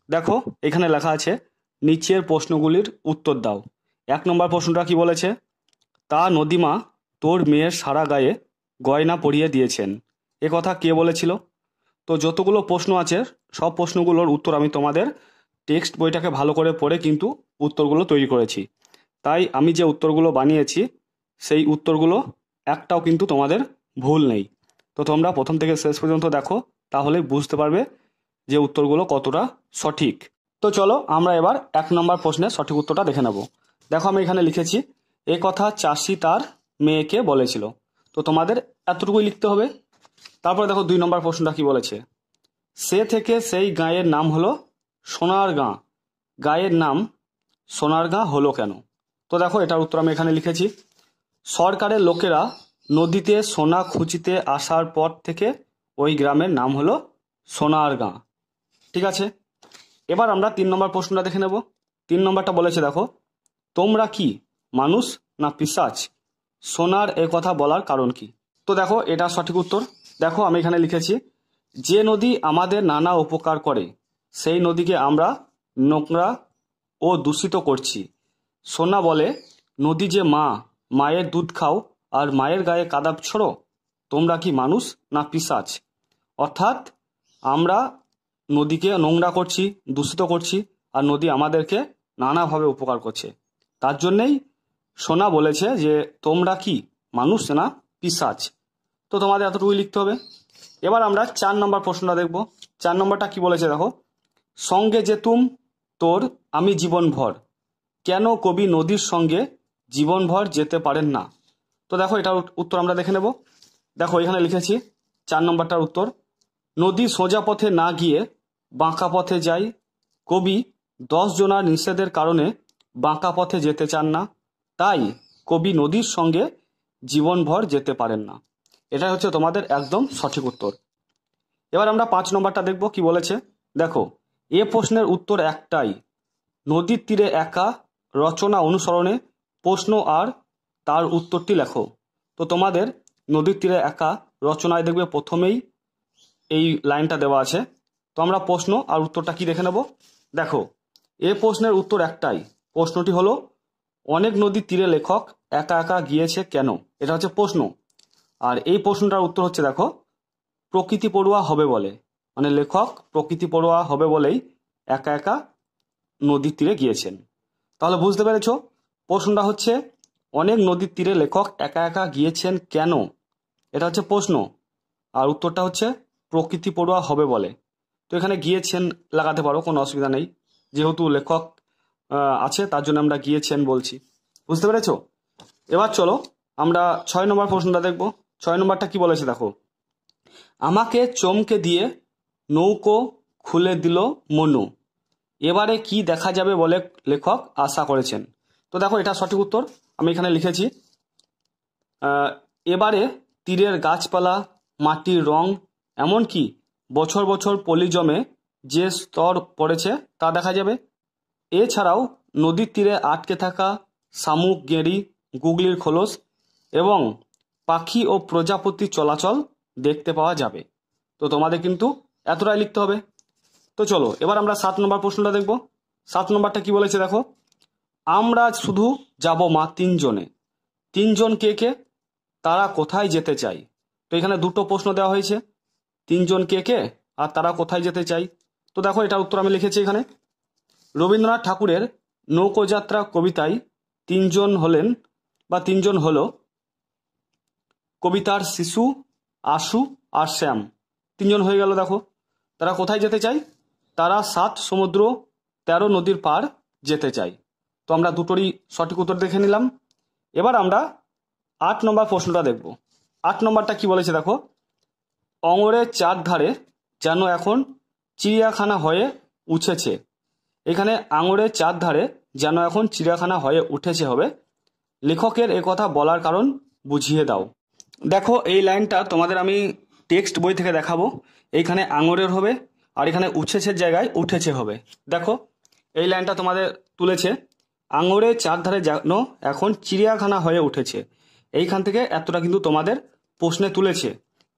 দেখো এখানে লেখা আছে নিচের প্রশ্নগুলির উত্তর দাও। 1 নম্বর প্রশ্নটা কি বলেছে? তা নদীমা তোর মেয়ের সারা গায়ে গয়না পরিয়ে দিয়েছেন, এ কথা কে বলেছিল? তো যতগুলো প্রশ্ন আছে সব প্রশ্নগুলোর উত্তর আমি তোমাদের টেক্সট বইটাকে ভালো করে পড়ে কিন্তু উত্তরগুলো তৈরি করেছি। তাই আমি যে উত্তরগুলো বানিয়েছি সেই উত্তরগুলো একটাও কিন্তু তোমাদের ভুল নেই। তো তোমরা প্রথম থেকে শেষ পর্যন্ত দেখো, তাহলে বুঝতে পারবে যে উত্তরগুলো কতটা সঠিক। তো চলো আমরা এবার 1 নম্বর প্রশ্নের সঠিক উত্তরটা দেখে নেব। দেখো আমি এখানে লিখেছি এ কথা চাষি তার মেয়েকে বলেছিল। তো তোমাদের এতটুকুই লিখতে হবে। তারপরে দেখো 2 নম্বর প্রশ্নটা কি বলেছে? সে থেকে সেই গাঁয়ের নাম হলো সোনারগাঁ, গাঁয়ের নাম সোনারগাঁ হলো কেন? তো দেখো এটার উত্তর আমি এখানে লিখেছি সরকারের লোকেরা নদীতে সোনা খুঁজিতে আসার পর থেকে ওই গ্রামের নাম হলো সোনারগাঁ। ঠিক আছে, এবার আমরা 3 নম্বর প্রশ্নটা দেখে নেব। 3 নম্বরটা বলেছে দেখো তোমরা কি মানুষ না পিশাচ? সোনার এ কথা বলার কারণ কি? তো দেখো এটা সঠিক উত্তর। দেখো আমি এখানে লিখেছি যে নদী আমাদের নানা উপকার করে সেই নদীকে আমরা নোংরা ও দূষিত করছি। সোনা বলে নদী যে মা, মায়ের দুধ খাও আর মায়ের গায়ে কাদা ছোড়ো, তোমরা কি মানুষ না পিশাচ? অর্থাৎ আমরা নদীকে নোংরা করছি, দূষিত করছি, আর নদী আমাদেরকে নানাভাবে উপকার করছে। তার জন্যেই সোনা বলেছে যে তোমরা কি মানুষ না পিশাচ। তো তোমাদের এতটুকুই লিখতে হবে। এবার আমরা 4 নম্বর প্রশ্নটা দেখব। 4 নম্বরটা কি বলেছে দেখো সঙ্গে যেতুম তোর আমি জীবনভর, কেন কবি নদীর সঙ্গে জীবনভর যেতে পারেন না? তো দেখো এটার উত্তর আমরা দেখে নেব। দেখো এখানে লিখেছি 4 নম্বরটার উত্তর নদী সোজা পথে না গিয়ে বাঁকা পথে যায়, কবি 10 জনার নিষেধের কারণে বাঁকা পথে যেতে চান না, তাই কবি নদীর সঙ্গে জীবনভর যেতে পারেন না। এটা হচ্ছে তোমাদের একদম সঠিক উত্তর। এবার আমরা 5 নম্বরটা দেখব কি বলেছে। দেখো এ প্রশ্নের উত্তর একটাই, নদীর তীরে একা রচনা অনুসরণে প্রশ্ন আর তার উত্তরটি লেখো। তো তোমাদের নদীর তীরে একা রচনায় দেখবে প্রথমেই এই লাইনটা দেওয়া আছে। তো আমরা প্রশ্ন আর উত্তরটা কি দেখে নেব। দেখো এ প্রশ্নের উত্তর একটাই, প্রশ্নটি হলো অনেক নদীর তীরে লেখক একা একা গিয়েছে কেন? এটা হচ্ছে প্রশ্ন। আর এই প্রশ্নটার উত্তর হচ্ছে দেখো প্রকৃতি পড়ুয়া হবে বলে, মানে লেখক প্রকৃতি পড়ুয়া হবে বলেই একা একা নদীর তীরে গিয়েছেন। তাহলে বুঝতে পেরেছ প্রশ্নটা হচ্ছে অনেক নদীর তীরে লেখক একা একা গিয়েছেন কেন, এটা হচ্ছে প্রশ্ন। আর উত্তরটা হচ্ছে প্রকৃতি পড়ুয়া হবে বলে। তো এখানে গিয়েছেন লাগাতে পারো, কোনো অসুবিধা নেই, যেহেতু লেখক আছে তার জন্য আমরা গিয়েছেন বলছি। বুঝতে পেরেছ? এবার চলো আমরা 6 নম্বর প্রশ্নটা দেখব। 6 নম্বরটা কি বলেছে দেখো আমাকে চমকে দিয়ে নৌকো খুলে দিল মনু, এবারে কি দেখা যাবে বলে লেখক আশা করেছেন। তো দেখো এটা সঠিক উত্তর আমি এখানে লিখেছি এবারে তীরের গাছপালা, মাটির রং, এমনকি বছর বছর পলি জমে যে স্তর পড়েছে তা দেখা যাবে। এছাড়াও নদীর তীরে আটকে থাকা শামুক, গেঁড়ি, গুগলির খোলস এবং পাখি ও প্রজাপতি চলাচল দেখতে পাওয়া যাবে। তো তোমাদের কিন্তু এতটাই লিখতে হবে। তো চলো এবার আমরা 7 নম্বর প্রশ্নটা দেখব। 7 নম্বরটা কি বলেছে দেখো আমরা শুধু যাব মা 3 জনে, 3 জন কে কে, তারা কোথায় যেতে চাই? তো এখানে দুটো প্রশ্ন দেওয়া হয়েছে, 3 জন কে কে আর তারা কোথায় যেতে চাই। তো দেখো এটার উত্তর আমি লিখেছি এখানে রবীন্দ্রনাথ ঠাকুরের নৌকোযাত্রা কবিতায় 3 জন হলেন বা 3 জন হলো কবিতার শিশু, আশু আর শ্যাম। 3 জন হয়ে গেল। দেখো তারা কোথায় যেতে চাই? তারা 7 সমুদ্র 13 নদীর পার যেতে চাই। তো আমরা দুটোরই সঠিক উত্তর দেখে নিলাম। এবার আমরা 8 নম্বর প্রশ্নটা দেখব। 8 নম্বরটা কি বলেছে দেখো অঙরের চারধারে যেন এখন চিড়িয়াখানা হয়ে উঠেছে। এখানে আঙুরের চারধারে যেন এখন চিড়িয়াখানা হয়ে উঠেছে হবে, লেখকের একথা বলার কারণ বুঝিয়ে দাও। দেখো এই লাইনটা তোমাদের আমি টেক্সট বই থেকে দেখাবো। এইখানে আঙুরের হবে আর এখানে উঠেছের জায়গায় উঠেছে হবে। দেখো এই লাইনটা তোমাদের তুলেছে আঙুরের চারধারে যেন এখন চিড়িয়াখানা হয়ে উঠেছে, এইখান থেকে এতটা কিন্তু তোমাদের প্রশ্নে তুলেছে।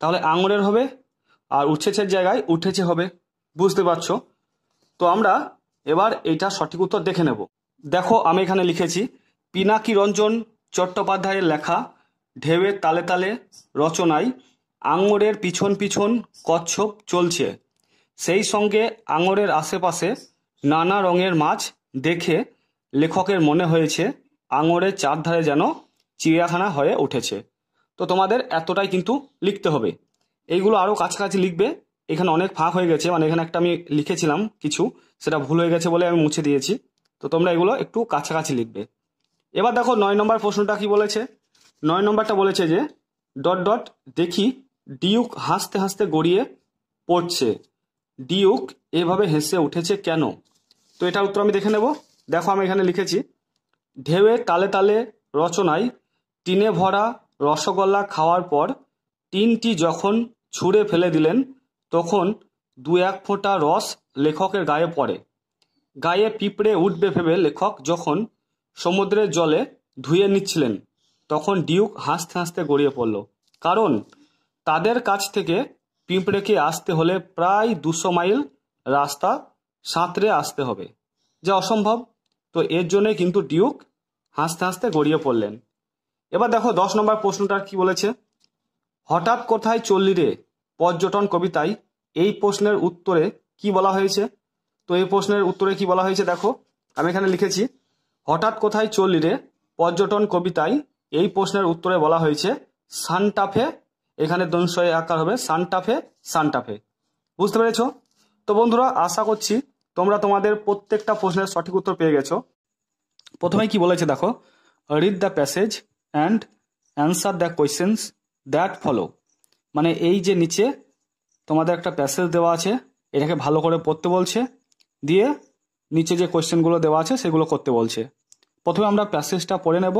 তাহলে আঙুরের হবে আর উঠেছের জায়গায় উঠেছে হবে। বুঝতে পারছো? তো আমরা এবার এইটা সঠিক উত্তর দেখে নেব। দেখো আমি এখানে লিখেছি পিনাকি রঞ্জন চট্টোপাধ্যায়ের লেখা ঢেউয়ের তালে তালে রচনায় আঙুরের পিছন পিছন কচ্ছপ চলছে, সেই সঙ্গে আঙুরের আশেপাশে নানা রঙের মাছ দেখে লেখকের মনে হয়েছে আঙুরের চারধারে যেন চিড়িয়াখানা হয়ে উঠেছে। তো তোমাদের এতটাই কিন্তু লিখতে হবে। এইগুলো আরও কাছাকাছি লিখবে, এখানে অনেক ফাঁক হয়ে গেছে, মানে এখানে একটা আমি লিখেছিলাম কিছু, সেটা ভুল হয়ে গেছে বলে আমি মুছে দিয়েছি। তো তোমরা এগুলো একটু কাছাকাছি লিখবে। এবার দেখো 9 নম্বর প্রশ্নটা কি বলেছে। 9 নম্বরটা বলেছে যে ডট ডট দেখি ডিউক হাসতে হাসতে গড়িয়ে পড়ছে, ডিউক এভাবে হেসে উঠেছে কেন? তো এটার উত্তর আমি দেখে নেব। দেখো আমি এখানে লিখেছি ঢেউয়ের তালে তালে রচনায় টিনে ভরা রসগোল্লা খাওয়ার পর টিনটি যখন ছুঁড়ে ফেলে দিলেন তখন 2-1 ফোঁটা রস লেখকের গায়ে পড়ে। গায়ে পিঁপড়ে উঠবে ভেবে লেখক যখন সমুদ্রের জলে ধুয়ে নিচ্ছিলেন তখন ডিউক হাসতে হাসতে গড়িয়ে পড়ল, কারণ তাদের কাছ থেকে পিঁপড়েকে আসতে হলে প্রায় 200 মাইল রাস্তা সাঁতরে আসতে হবে, যা অসম্ভব। তো এর জন্যই কিন্তু ডিউক হাসতে হাসতে গড়িয়ে পড়লেন। এবার দেখো 10 নম্বর প্রশ্নটা কি বলেছে। হঠাৎ কোথায় চললি রে পর্যটন কবিতায় এই প্রশ্নের উত্তরে কি বলা হয়েছে? তো এই প্রশ্নের উত্তরে কি বলা হয়েছে দেখো আমি এখানে লিখেছি হঠাৎ কোথায় চললি রে পর্যটন কবিতায় এই প্রশ্নের উত্তরে বলা হয়েছে সান্টাফে, এখানে দংশয়ে আকার হবে সান্টাফে সান্টাফে। বুঝতে পেরেছো? তো বন্ধুরা আশা করছি তোমরা তোমাদের প্রত্যেকটা প্রশ্নের সঠিক উত্তর পেয়ে গেছো। প্রথমে কি বলেছে দেখো, read the passage and answer the questions that follow. মানে এই যে নিচে তোমাদের একটা প্যাসেজ দেওয়া আছে, এটাকে ভালো করে পড়তে বলছে, দিয়ে নিচে যে কোয়েশ্চেনগুলো দেওয়া আছে সেগুলো করতে বলছে। প্রথমে আমরা প্যাসেজটা পড়ে নেব,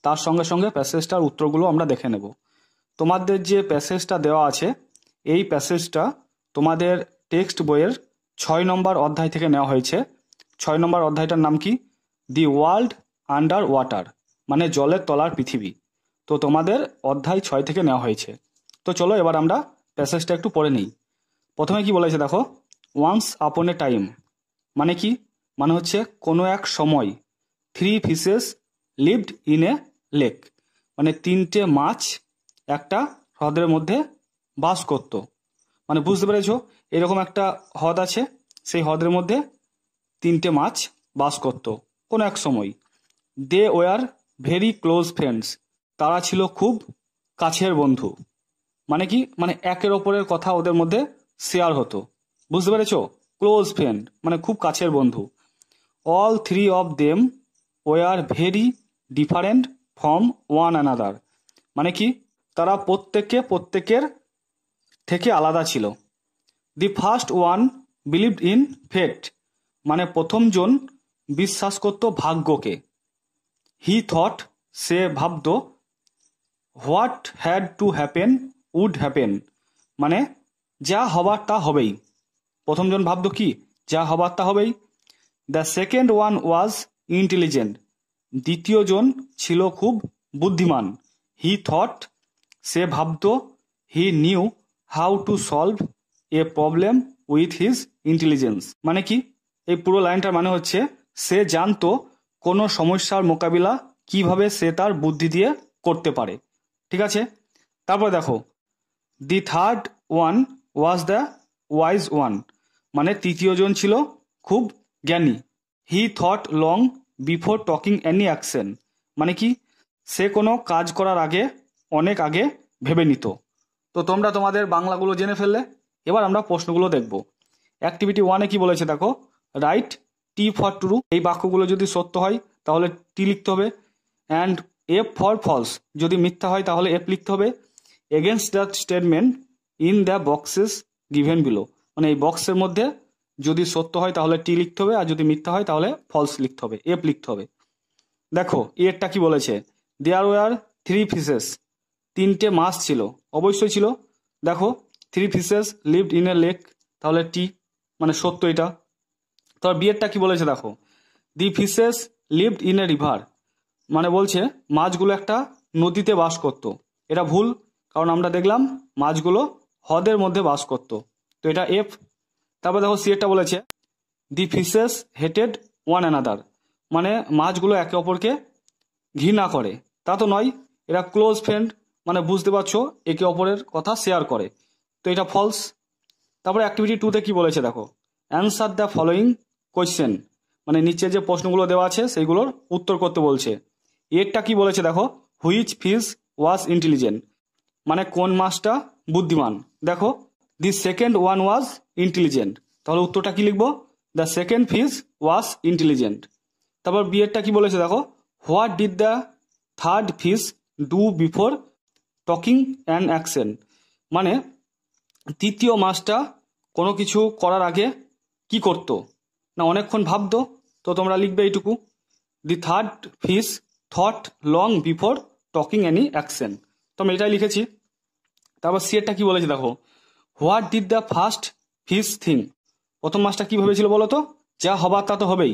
তার সঙ্গে সঙ্গে প্যাসেজটার উত্তরগুলো আমরা দেখে নেব। তোমাদের যে প্যাসেজটা দেওয়া আছে এই প্যাসেজটা তোমাদের টেক্সট বইয়ের 6 নম্বর অধ্যায় থেকে নেওয়া হয়েছে। 6 নম্বর অধ্যায়টার নাম কি? দি ওয়ার্ল্ড আন্ডার ওয়াটার, মানে জলের তলার পৃথিবী। তো তোমাদের অধ্যায় 6 থেকে নেওয়া হয়েছে। তো চলো এবার আমরা প্যাসেজটা একটু পড়ে নিই। প্রথমে কি বলেছে দেখো, ওয়ান্স আপন এ টাইম মানে কি? মানে হচ্ছে কোনো এক সময় 3 fishes lived in a lake, মানে 3টে মাছ একটা হ্রদের মধ্যে বাস করত। মানে বুঝতে পেরেছ, এরকম একটা হ্রদ আছে, সেই হ্রদের মধ্যে 3টে মাছ বাস করত কোনো এক সময়। They were very close friends, তারা ছিল খুব কাছের বন্ধু। মানে কি? মানে একের ওপরের কথা ওদের মধ্যে শেয়ার হতো। বুঝতে পেরেছো? ক্লোজ ফ্রেন্ড মানে খুব কাছের বন্ধু। All 3 of them were very different from one another, মানে কি? তারা প্রত্যেকের থেকে আলাদা ছিল। The first one believed in fate, মানে প্রথমজন বিশ্বাস করত ভাগ্যকে। হি থট, সে ভাবত, what had to happen would happen, মানে যা হবার তা হবেই। প্রথমজন ভাবত কি? যা হবার তা হবেই। The second one was intelligent, দ্বিতীয়জন ছিল খুব বুদ্ধিমান। হি থট, সে ভাবত, he knew how to solve a problem with his intelligence, মানে কি? এই পুরো লাইনটার মানে হচ্ছে সে জানতো কোনো সমস্যার মোকাবিলা কিভাবে সে তার বুদ্ধি দিয়ে করতে পারে। ঠিক আছে, তারপর দেখো, the third one was the wise one, মানে তৃতীয়জন ছিল খুব জ্ঞানী। He thought long before talking any action, মানে কি? সে কোনো কাজ করার আগে অনেক আগে ভেবে নিত। তো তোমরা তোমাদের বাংলাগুলো জেনে ফেললে, এবার আমরা প্রশ্নগুলো দেখব। অ্যাক্টিভিটি 1-এ কি বলেছে দেখো, রাইট টি ফর ট্রু, এই বাক্যগুলো যদি সত্য হয় তাহলে টি লিখতে হবে। অ্যান্ড এফ ফর ফলস, যদি মিথ্যা হয় তাহলে এফ লিখতে হবে। Against the statement in the boxes given below, মানে এই বক্সের মধ্যে যদি সত্য হয় তাহলে টি লিখতে হবে, আর যদি মিথ্যা হয় তাহলে ফলস লিখতে হবে, এফ লিখতে হবে। দেখো এরটা কি বলেছে, দেয়ার ওয়ার 3 ফিশেস, 3টে মাছ ছিল, অবশ্যই ছিল। দেখো 3 fishes lived in a lake, তাহলে টি, মানে সত্য এটা। তারপর বিয়েরটা কি বলেছে দেখো, the fishes lived in a river, মানে বলছে মাছগুলো একটা নদীতে বাস করত। এটা ভুল, কারণ আমরা দেখলাম মাছগুলো হ্রদের মধ্যে বাস করত, তো এটা এফ। তারপর দেখো সি এরটা বলেছে, দি ফিশেস হেটেড ওয়ান অ্যানাদার, মানে মাছগুলো একে অপরকে ঘৃণা করে, তা তো নয়, এরা ক্লোজ ফ্রেন্ড, মানে বুঝতে পারছো একে অপরের কথা শেয়ার করে, তো এটা ফলস। তারপরে অ্যাক্টিভিটি 2-তে কি বলেছে দেখো, অ্যান্সার দ্য ফলোয়িং কোয়েশ্চেন, মানে নিচে যে প্রশ্নগুলো দেওয়া আছে সেইগুলোর উত্তর করতে বলছে। এরটা কি বলেছে দেখো, হুইচ ফিশ ওয়াজ ইন্টেলিজেন্ট, মানে কোন মাছটা বুদ্ধিমান। দেখো the second one was intelligent, তাহলে উত্তরটা কি লিখবো, the second fish was intelligent. তারপর বিয়েরটা কি বলেছে দেখো, what did the third fish do before talking and action, মানে তৃতীয় মাছটা কোনো কিছু করার আগে কি করতো, না অনেকক্ষণ ভাবতো, তো তোমরা লিখবে এইটুকু, the third fish thought long before talking any action, তো আমি এটাই লিখেছি। তারপর সিয়েরটা কি বলেছে দেখো, what did the first fish thing, প্রথম মাছটা কি ভেবেছিল বলো তো, যা হবার তা তো হবেই,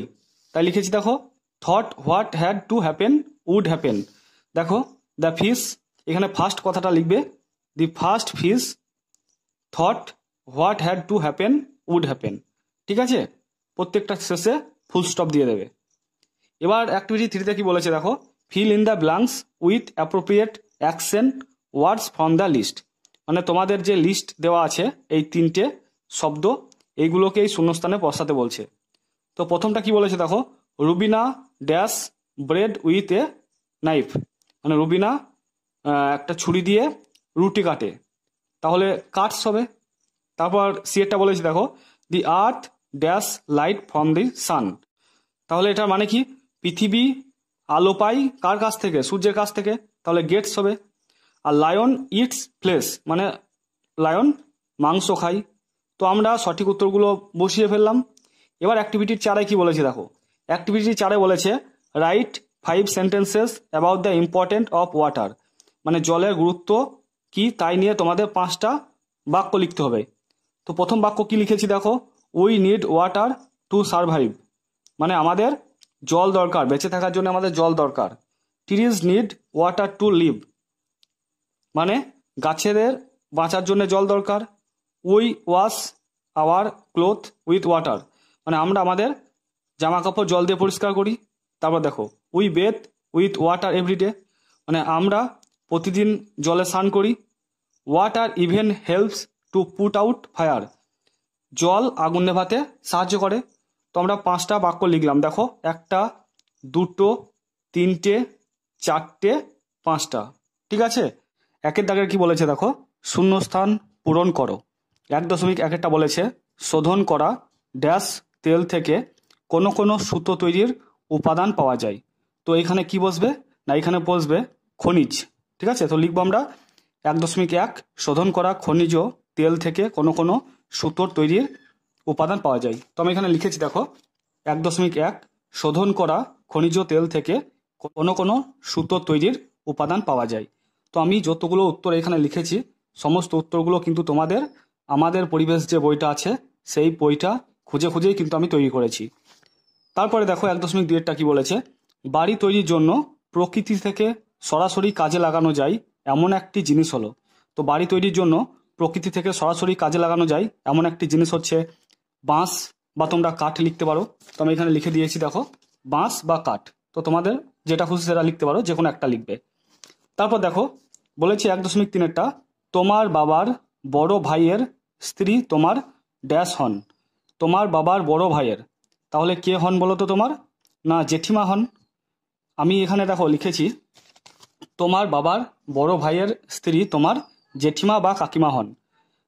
তাই লিখেছি দেখো, thought what had to happen would happen. দেখো দ্য ফিশ, এখানে ফার্স্ট কথাটা লিখবে, the first fish thought what had to happen would happen, ঠিক আছে, প্রত্যেকটা শেষে ফুল স্টপ দিয়ে দেবে। এবার অ্যাক্টিভিটি 3-তে কি বলেছে দেখো, fill in the blanks with appropriate action words from the list, মানে তোমাদের যে লিস্ট দেওয়া আছে এই 3টে শব্দ, এইগুলোকে এই শূন্যস্থানে বসাতে বলছে। তো প্রথমটা কি বলেছে দেখো, Rubina dash bread with a knife, মানে রুবিনা একটা ছুরি দিয়ে রুটি কাটে, তাহলে কাটস হবে। তারপর সিয়েরটা বলেছে দেখো, দি আর্থ ড্যাশ লাইট ফ্রম দি সান, তাহলে এটার মানে কি, পৃথিবী আলো পাই কার কাছ থেকে, সূর্যের কাছ থেকে, তাহলে গেটস হবে। আর লায়ন ইটস ফ্লেশ, মানে লায়ন মাংস খায়, তো আমরা সঠিক উত্তরগুলো বসিয়ে ফেললাম। এবার অ্যাক্টিভিটির 4-এ কি বলেছে দেখো, অ্যাক্টিভিটি 4-এ বলেছে right 5 sentences about the important of water, মানে জলের গুরুত্ব কি তাই নিয়ে তোমাদের 5টা বাক্য লিখতে হবে। তো প্রথম বাক্য কি লিখেছি দেখো, we need water two survive, মানে আমাদের জল দরকার, বেঁচে থাকার জন্য আমাদের জল দরকার। Trees need water to live, মানে গাছেদের বাঁচার জন্য জল দরকার। We wash our cloth with water, মানে আমরা আমাদের জামা কাপড় জল দিয়ে পরিষ্কার করি। তারপর দেখো we bathe with water everyday, মানে আমরা প্রতিদিন জলে স্নান করি। Water even helps to put out fire, জল আগুন নেভাতে সাহায্য করে। তো আমরা 5টা বাক্য লিখলাম দেখো, 1টা 2টো 3টে 4টে 5টা, ঠিক আছে। 1-এর দাগের কি বলেছে দেখো, শূন্যস্থান পূরণ করো। 1.1-টা বলেছে শোধন করা ড্যাশ তেল থেকে কোনো কোনো সুতো তৈরির উপাদান পাওয়া যায়, তো এখানে কি বসবে, না এখানে বসবে খনিজ, ঠিক আছে। তো লিখবো আমরা 1.1 শোধন করা খনিজ তেল থেকে কোনো কোনো সুতোর তৈরির উপাদান পাওয়া যায়, তো আমি এখানে লিখেছি দেখো 1.1 শোধন করা খনিজ তেল থেকে কোনো কোনো সুতোর তৈরির উপাদান পাওয়া যায়। তো আমি যতগুলো উত্তর এখানে লিখেছি সমস্ত উত্তরগুলো কিন্তু তোমাদের আমাদের পরিবেশ যে বইটা আছে সেই বইটা খুঁজে খুঁজেই কিন্তু আমি তৈরি করেছি। তারপরে দেখো 1.2-টা কি বলেছে, বাড়ি তৈরির জন্য প্রকৃতি থেকে সরাসরি কাজে লাগানো যায় এমন একটি জিনিস হলো, তো বাড়ি তৈরির জন্য প্রকৃতি থেকে সরাসরি কাজে লাগানো যায় এমন একটি জিনিস হচ্ছে বাঁশ, বা তোমরা কাঠ লিখতে পারো, তো আমি এখানে লিখে দিয়েছি দেখো বাঁশ বা কাঠ, তো তোমাদের যেটা খুশি সেটা লিখতে পারো, যে কোনো একটা লিখবে। তারপর দেখো বলেছি 1.3-টা, তোমার বাবার বড় ভাইয়ের স্ত্রী তোমার ড্যাশ হন, তোমার বাবার বড় ভাইয়ের, তাহলে কে হন বলো তো তোমার, না জেঠিমা হন। আমি এখানে দেখো লিখেছি তোমার বাবার বড় ভাইয়ের স্ত্রী তোমার জেঠিমা বা কাকিমা হন।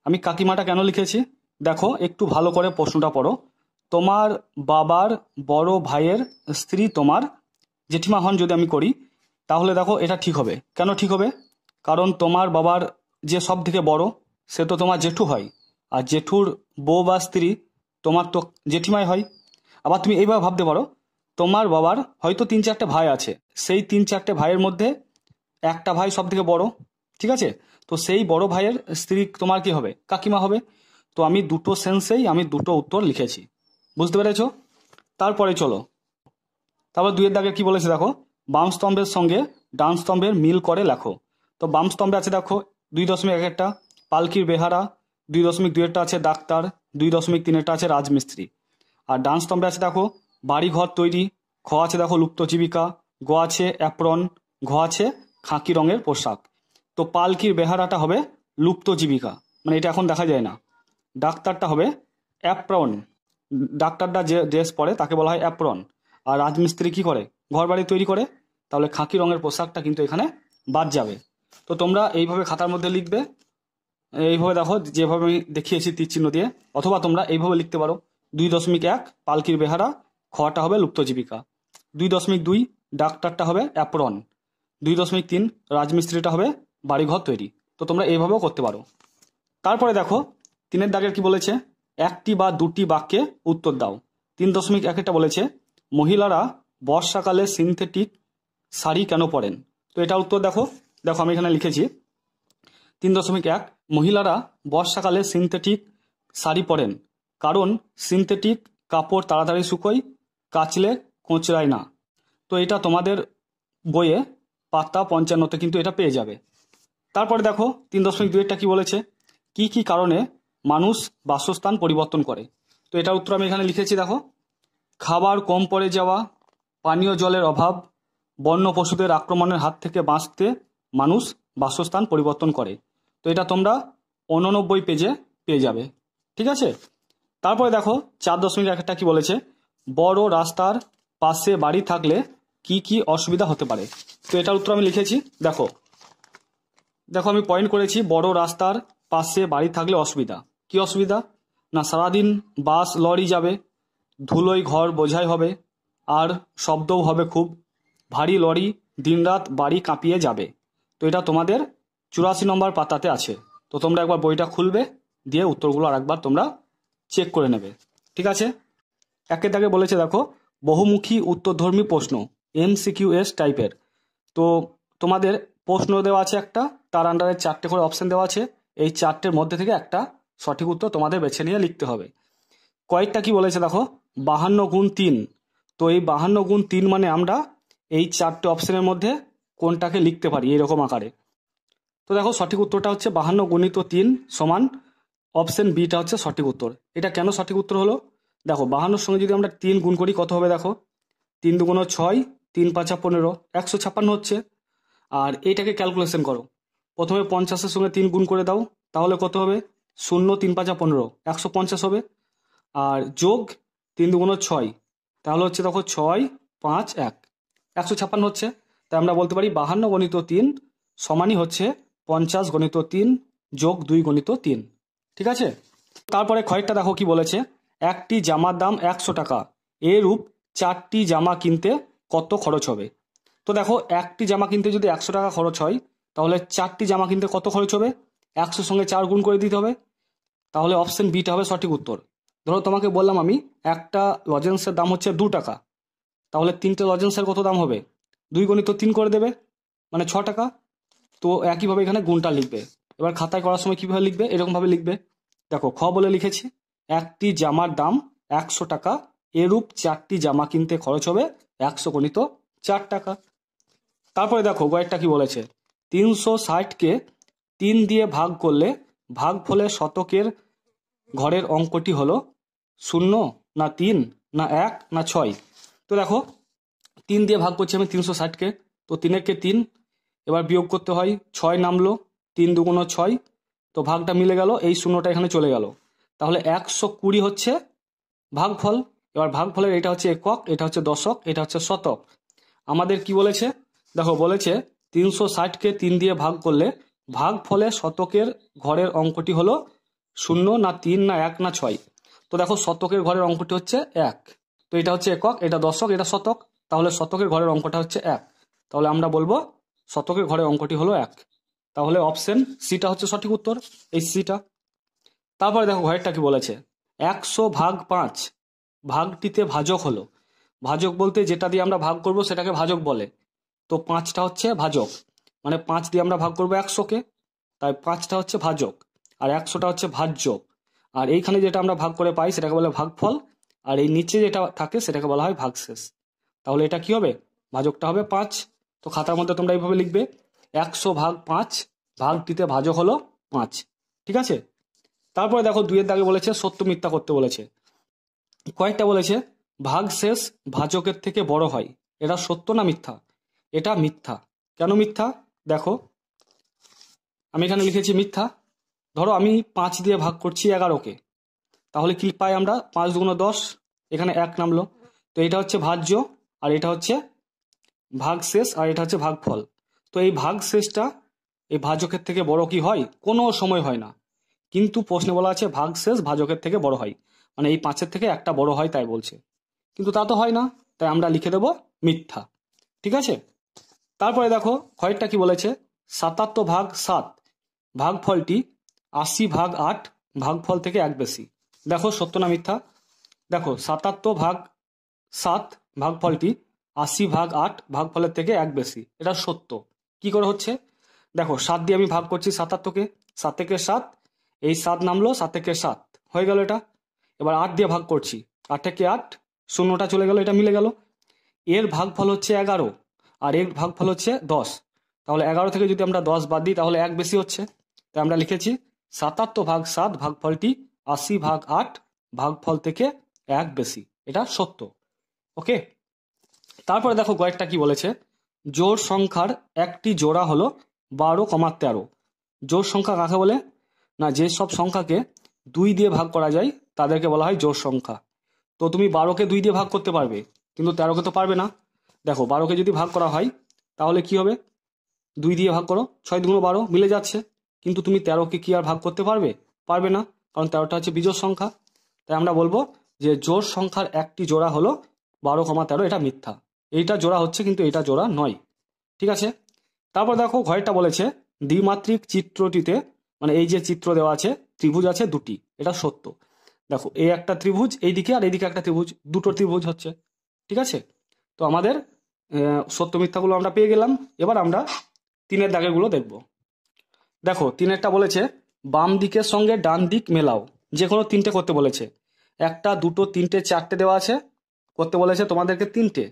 আমি কাকিমাটা কেন লিখেছি দেখো, একটু ভালো করে প্রশ্নটা পড়ো, তোমার বাবার বড় ভাইয়ের স্ত্রী তোমার জেঠিমা হন যদি আমি করি, তাহলে দেখো এটা ঠিক হবে। কেন ঠিক হবে, কারণ তোমার বাবার যে সব থেকে বড় সে তো তোমার জেঠু হয়, আর জেঠুর বউ বা স্ত্রী তোমার তো জেঠিমাই হয়। আবার তুমি এইভাবে ভাবতে পারো, তোমার বাবার হয়তো 3-4টে ভাই আছে, সেই 3-4টে ভাইয়ের মধ্যে একটা ভাই সব থেকে বড়, ঠিক আছে, তো সেই বড় ভাইয়ের স্ত্রী তোমার কি হবে, কাকিমা হবে। তো আমি দুটো সেন্সেই আমি দুটো উত্তর লিখেছি, বুঝতে পেরেছো। তারপরে চলো, তারপর 2-এর দাগে কি বলেছে দেখো, বাম স্তম্ভের সঙ্গে ডান স্তম্ভের মিল করে লেখো। তো বাম স্তম্ভে আছে দেখো 2.1-টা পালকির বেহারা, 2.2-টা আছে ডাক্তার, 2.3-টা আছে রাজমিস্ত্রি। আর ডান স্তম্ভে আছে দেখো বাড়ি ঘর তৈরি, খ আছে দেখো লুপ্ত জীবিকা, গ আছে অ্যাপ্রন, ঘ আছে খাকি রঙের পোশাক। তো পালকির বেহারাটা হবে লুপ্ত জীবিকা, মানে এটা এখন দেখা যায় না। ডাক্তারটা হবে অ্যাপ্রন, ডাক্তাররা যে ড্রেস পরে তাকে বলা হয় অ্যাপ্রন। আর রাজমিস্ত্রি কি করে? ঘর বাড়ি তৈরি করে। তাহলে খাকি রঙের পোশাকটা কিন্তু এখানে বাদ যাবে। তো তোমরা এইভাবে খাতার মধ্যে লিখবে, এইভাবে দেখো যেভাবে আমি দেখিয়েছি তীর চিহ্ন দিয়ে, অথবা তোমরা এইভাবে লিখতে পারো 2.1 পালকির বেহারা, খটা হবে লুপ্ত জীবিকা। 2.2 ডাক্তারটা হবে অ্যাপ্রন। 2.3 রাজমিস্ত্রিটা হবে বাড়িঘর তৈরি। তো তোমরা এইভাবেও করতে পারো। তারপরে দেখো 3 দাগের কি বলেছে, একটি বা দুটি বাক্যে উত্তর দাও। 3.1 বলেছে মহিলারা বর্ষাকালে সিনথেটিক শাড়ি কেন পরেন? তো এটা উত্তর দেখো, দেখো আমি এখানে লিখেছি 3.1 মহিলারা বর্ষাকালে সিনথেটিক শাড়ি পরেন কারণ সিনথেটিক কাপড় তাড়াতাড়ি শুকোয়, কাচলে কোঁচড়ায় না। তো এটা তোমাদের বইয়ে পাতা 55 কিন্তু এটা পেয়ে যাবে। তারপরে দেখো 3.2 কি বলেছে, কি কি কারণে মানুষ বাসস্থান পরিবর্তন করে? তো এটার উত্তর আমি এখানে লিখেছি দেখো, খাবার কম পড়ে যাওয়া, পানীয় জলের অভাব, বন্য পশুদের আক্রমণের হাত থেকে বাঁচতে মানুষ বাসস্থান পরিবর্তন করে। তো এটা তোমরা 89 পেজে পেয়ে যাবে। ঠিক আছে। তারপরে দেখো 4.1 কি বলেছে, বড় রাস্তার পাশে বাড়ি থাকলে কি কি অসুবিধা হতে পারে? তো এটার উত্তর আমি লিখেছি দেখো, দেখো আমি পয়েন্ট করেছি বড় রাস্তার পাশে বাড়ি থাকলে অসুবিধা। কি অসুবিধা? না সারাদিন বাস লরি যাবে, ধুলোয় ঘর বোঝাই হবে, আর শব্দও হবে খুব, ভারী লরি দিনরাত বাড়ি কাঁপিয়ে যাবে। তো এটা তোমাদের 84 নম্বর পাতাতে আছে। তো তোমরা একবার বইটা খুলবে, দিয়ে উত্তরগুলো আরেকবার তোমরা চেক করে নেবে। ঠিক আছে। 1 দাগে বলেছে দেখো বহুমুখী উত্তরধর্মী প্রশ্ন, MCQS টাইপের। তো তোমাদের প্রশ্ন দেওয়া আছে একটা, তার আন্ডারে 4টে করে অপশন দেওয়া আছে। এই 4টের মধ্যে থেকে একটা সঠিক উত্তর তোমাদের বেছে নিয়ে লিখতে হবে। কয়েকটা কি বলেছে দেখো, 52 গুণ 3। তো এই 52 গুণ 3 মানে আমরা এই 4টে অপশনের মধ্যে কোনটাকে লিখতে পারি এরকম আকারে। তো দেখো সঠিক উত্তরটা হচ্ছে 52 গুণিত 3 সমান অপশন বিটা হচ্ছে সঠিক উত্তর। এটা কেন সঠিক উত্তর হলো? দেখো 52-র সঙ্গে যদি আমরা 3 গুণ করি কত হবে দেখো, 3 দুগুণ 6, 3 পাঁচা 15, 156 হচ্ছে। আর এইটাকে ক্যালকুলেশন করো, প্রথমে 50-এর সঙ্গে 3 গুণ করে দাও, তাহলে কত হবে? 0, 3 পাঁচা 15, 150 হবে। আর যোগ 3 দুগুণ 6, তাহলে হচ্ছে দেখো 6, 5, 1, 156 হচ্ছে। তাই আমরা বলতে পারি 52 গণিত 3 সমানই হচ্ছে 50 গণিত 3 যোগ 2 গণিত 3। ঠিক আছে। তারপরে কয়েকটা দেখো কি বলেছে, একটি জামার দাম 100 টাকা, এরূপ 4টি জামা কিনতে কত খরচ হবে? তো দেখো একটি জামা কিনতে যদি 100 টাকা খরচ হয়, তাহলে 4টি জামা কিনতে কত খরচ হবে? 100 সঙ্গে 4 গুণ করে দিতে হবে। তাহলে অপশন বিটা হবে সঠিক উত্তর। ধরো তোমাকে বললাম আমি একটা লজেন্সের দাম হচ্ছে 2 টাকা, তাহলে 3টে লজেন্সের কত দাম হবে? 2 গণিত 3 করে দেবে, মানে 6 টাকা। তো একইভাবে এখানে গুণটা লিখবে। এবার খাতায় করার সময় কিভাবে লিখবে? এরকমভাবে লিখবে। দেখো খ বলে লিখেছি, একটি জামার দাম 100 টাকা, এরূপ 4টি জামা কিনতে খরচ হবে 100 গণিত 4 টাকা। তারপরে দেখো কয়েকটা কি বলেছে, 360-কে 3 দিয়ে ভাগ করলে ভাগফলের শতকের ঘরের অঙ্কটি হলো 0 না 3 না 1 না 6। তো দেখো 3 দিয়ে ভাগ করছি আমি 360-কে, তো 3-একে 3, এবার বিয়োগ করতে হয়, 6 নামলো, 3 দুগুণ 6, তো ভাগটা মিলে গেল, এই শূন্যটা এখানে চলে গেল। তাহলে 120 হচ্ছে ভাগফল। এবার ভাগফলের এটা হচ্ছে একক, এটা হচ্ছে দশক, এটা হচ্ছে শতক। আমাদের কি বলেছে দেখো, বলেছে 360-কে 3 দিয়ে ভাগ করলে ভাগফলে শতকের ঘরের অঙ্কটি হলো 0 না 3 না 1 না 6। তো দেখো শতকের ঘরের অঙ্কটি হচ্ছে 1, তো এটা হচ্ছে একক, এটা দশক, এটা শতক, তাহলে শতকের ঘরের অঙ্কটা হচ্ছে 1। তাহলে আমরা বলবো শতকের ঘরের অঙ্কটি হলো 1। তাহলে অপশন সিটা হচ্ছে সঠিক উত্তর, এই সিটা। তারপরে দেখো ঘরেরটা কি বলেছে, 100 ভাগ 5 ভাগটিতে ভাজক হলো। ভাজক বলতে যেটা দিয়ে আমরা ভাগ করব সেটাকে ভাজক বলে। তো 5টা হচ্ছে ভাজক, মানে 5 দিয়ে আমরা ভাগ করবো 100-কে, তাই 5টা হচ্ছে ভাজক, আর 100টা হচ্ছে ভাজ্য। আর এইখানে যেটা আমরা ভাগ করে পাই সেটাকে বলে ভাগফল, আর এই নিচে যেটা থাকে সেটাকে বলা হয় ভাগশেষ। তাহলে এটা কি হবে? ভাজকটা হবে 5। তো খাতার মধ্যে তোমরা এইভাবে লিখবে, 100 ভাগ 5 ভাগটিতে ভাজক হলো 5। ঠিক আছে। তারপরে দেখো 2-এর দাগে বলেছে সত্য মিথ্যা করতে বলেছে। কয়েকটা বলেছে ভাগশেষ ভাজকের থেকে বড় হয়, এটা সত্য না মিথ্যা? এটা মিথ্যা। কেন মিথ্যা? দেখো আমি এখানে লিখেছি মিথ্যা। ধরো আমি 5 দিয়ে ভাগ করছি 11কে, তাহলে কি পাই আমরা? 5 দুগুণ 10, এখানে 1 নামলো। তো এটা হচ্ছে ভাজ্য, আর এটা হচ্ছে ভাগশেষ, আর এটা হচ্ছে ভাগফল। তো এই ভাগশেষটা এই ভাজকের থেকে বড় কি হয়? কোনো সময় হয় না। কিন্তু প্রশ্নে বলা আছে ভাগশেষ ভাজকের থেকে বড় হয়, মানে এই 5-এর থেকে একটা বড় হয় তাই বলছে। কিন্তু তা তো হয় না, তাই আমরা লিখে দেব মিথ্যা। ঠিক আছে। তারপরে দেখো কয়েকটা কি বলেছে, 77/7 ভাগফলটি 80/8 ভাগফল থেকে 1 বেশি। দেখো সত্য না মিথ্যা? দেখো 77/7 ভাগফলটি 80/8 ভাগফলের থেকে 1 বেশি, এটা সত্য। কি করে হচ্ছে? দেখো 7 দিয়ে আমি ভাগ করছি 77কে, 7 থেকে 7, এই 7 নামলো, 7 থেকে 7 হয়ে গেল এটা। এবার 8 দিয়ে ভাগ করছি, 8 থেকে 8, শূন্যটা চলে গেল, এটা মিলে গেল। এর ভাগফল হচ্ছে 11, আর এর ভাগফল হচ্ছে 10। তাহলে 11 থেকে যদি আমরা 10 বাদ দিই তাহলে 1 বেশি হচ্ছে। তাই আমরা লিখেছি 77/7 ভাগফলটি 80/8 ভাগফল থেকে 1 বেশি, এটা সত্য। ওকে। তারপরে দেখো কয়েকটা কি বলেছে, জোড় সংখ্যার একটি জোড়া হলো 12,13। জোড় সংখ্যা কাকে বলে? না, যেসব সংখ্যাকে 2 দিয়ে ভাগ করা যায় তাদেরকে বলা হয় জোড় সংখ্যা। তো তুমি 12কে 2 দিয়ে ভাগ করতে পারবে, কিন্তু 13কে তো পারবে না। দেখো 12কে যদি ভাগ করা হয় তাহলে কি হবে? 2 দিয়ে ভাগ করো, 6 দুগুণ 12 মিলে যাচ্ছে। কিন্তু তুমি 13কে কি আর ভাগ করতে পারবে? পারবে না, কারণ 13টা হচ্ছে বিজোড় সংখ্যা। তাই আমরা বলবো যে জোড় সংখ্যার একটি জোড়া হলো 12,13, এটা মিথ্যা। এইটা জোড়া হচ্ছে কিন্তু এটা জোড়া নয়। ঠিক আছে। তারপর দেখো ঘরেরটা বলেছে দ্বিমাত্রিক চিত্রটিতে, মানে এই যে চিত্র দেওয়া আছে, ত্রিভুজ আছে 2টি, এটা সত্য। দেখো এই একটা ত্রিভুজ এইদিকে, আর এইদিকে একটা ত্রিভুজ, দুটো ত্রিভুজ হচ্ছে। ঠিক আছে। তো আমাদের সত্য মিথ্যাগুলো আমরা পেয়ে গেলাম। এবার আমরা 3-এর দাগেরগুলো দেখব। দেখো 3-এরটা বলেছে বাম দিকের সঙ্গে ডান দিক মেলাও, যে কোনো 3টে করতে বলেছে। 1, 2, 3, 4টে দেওয়া আছে, করতে বলেছে তোমাদেরকে 3টে।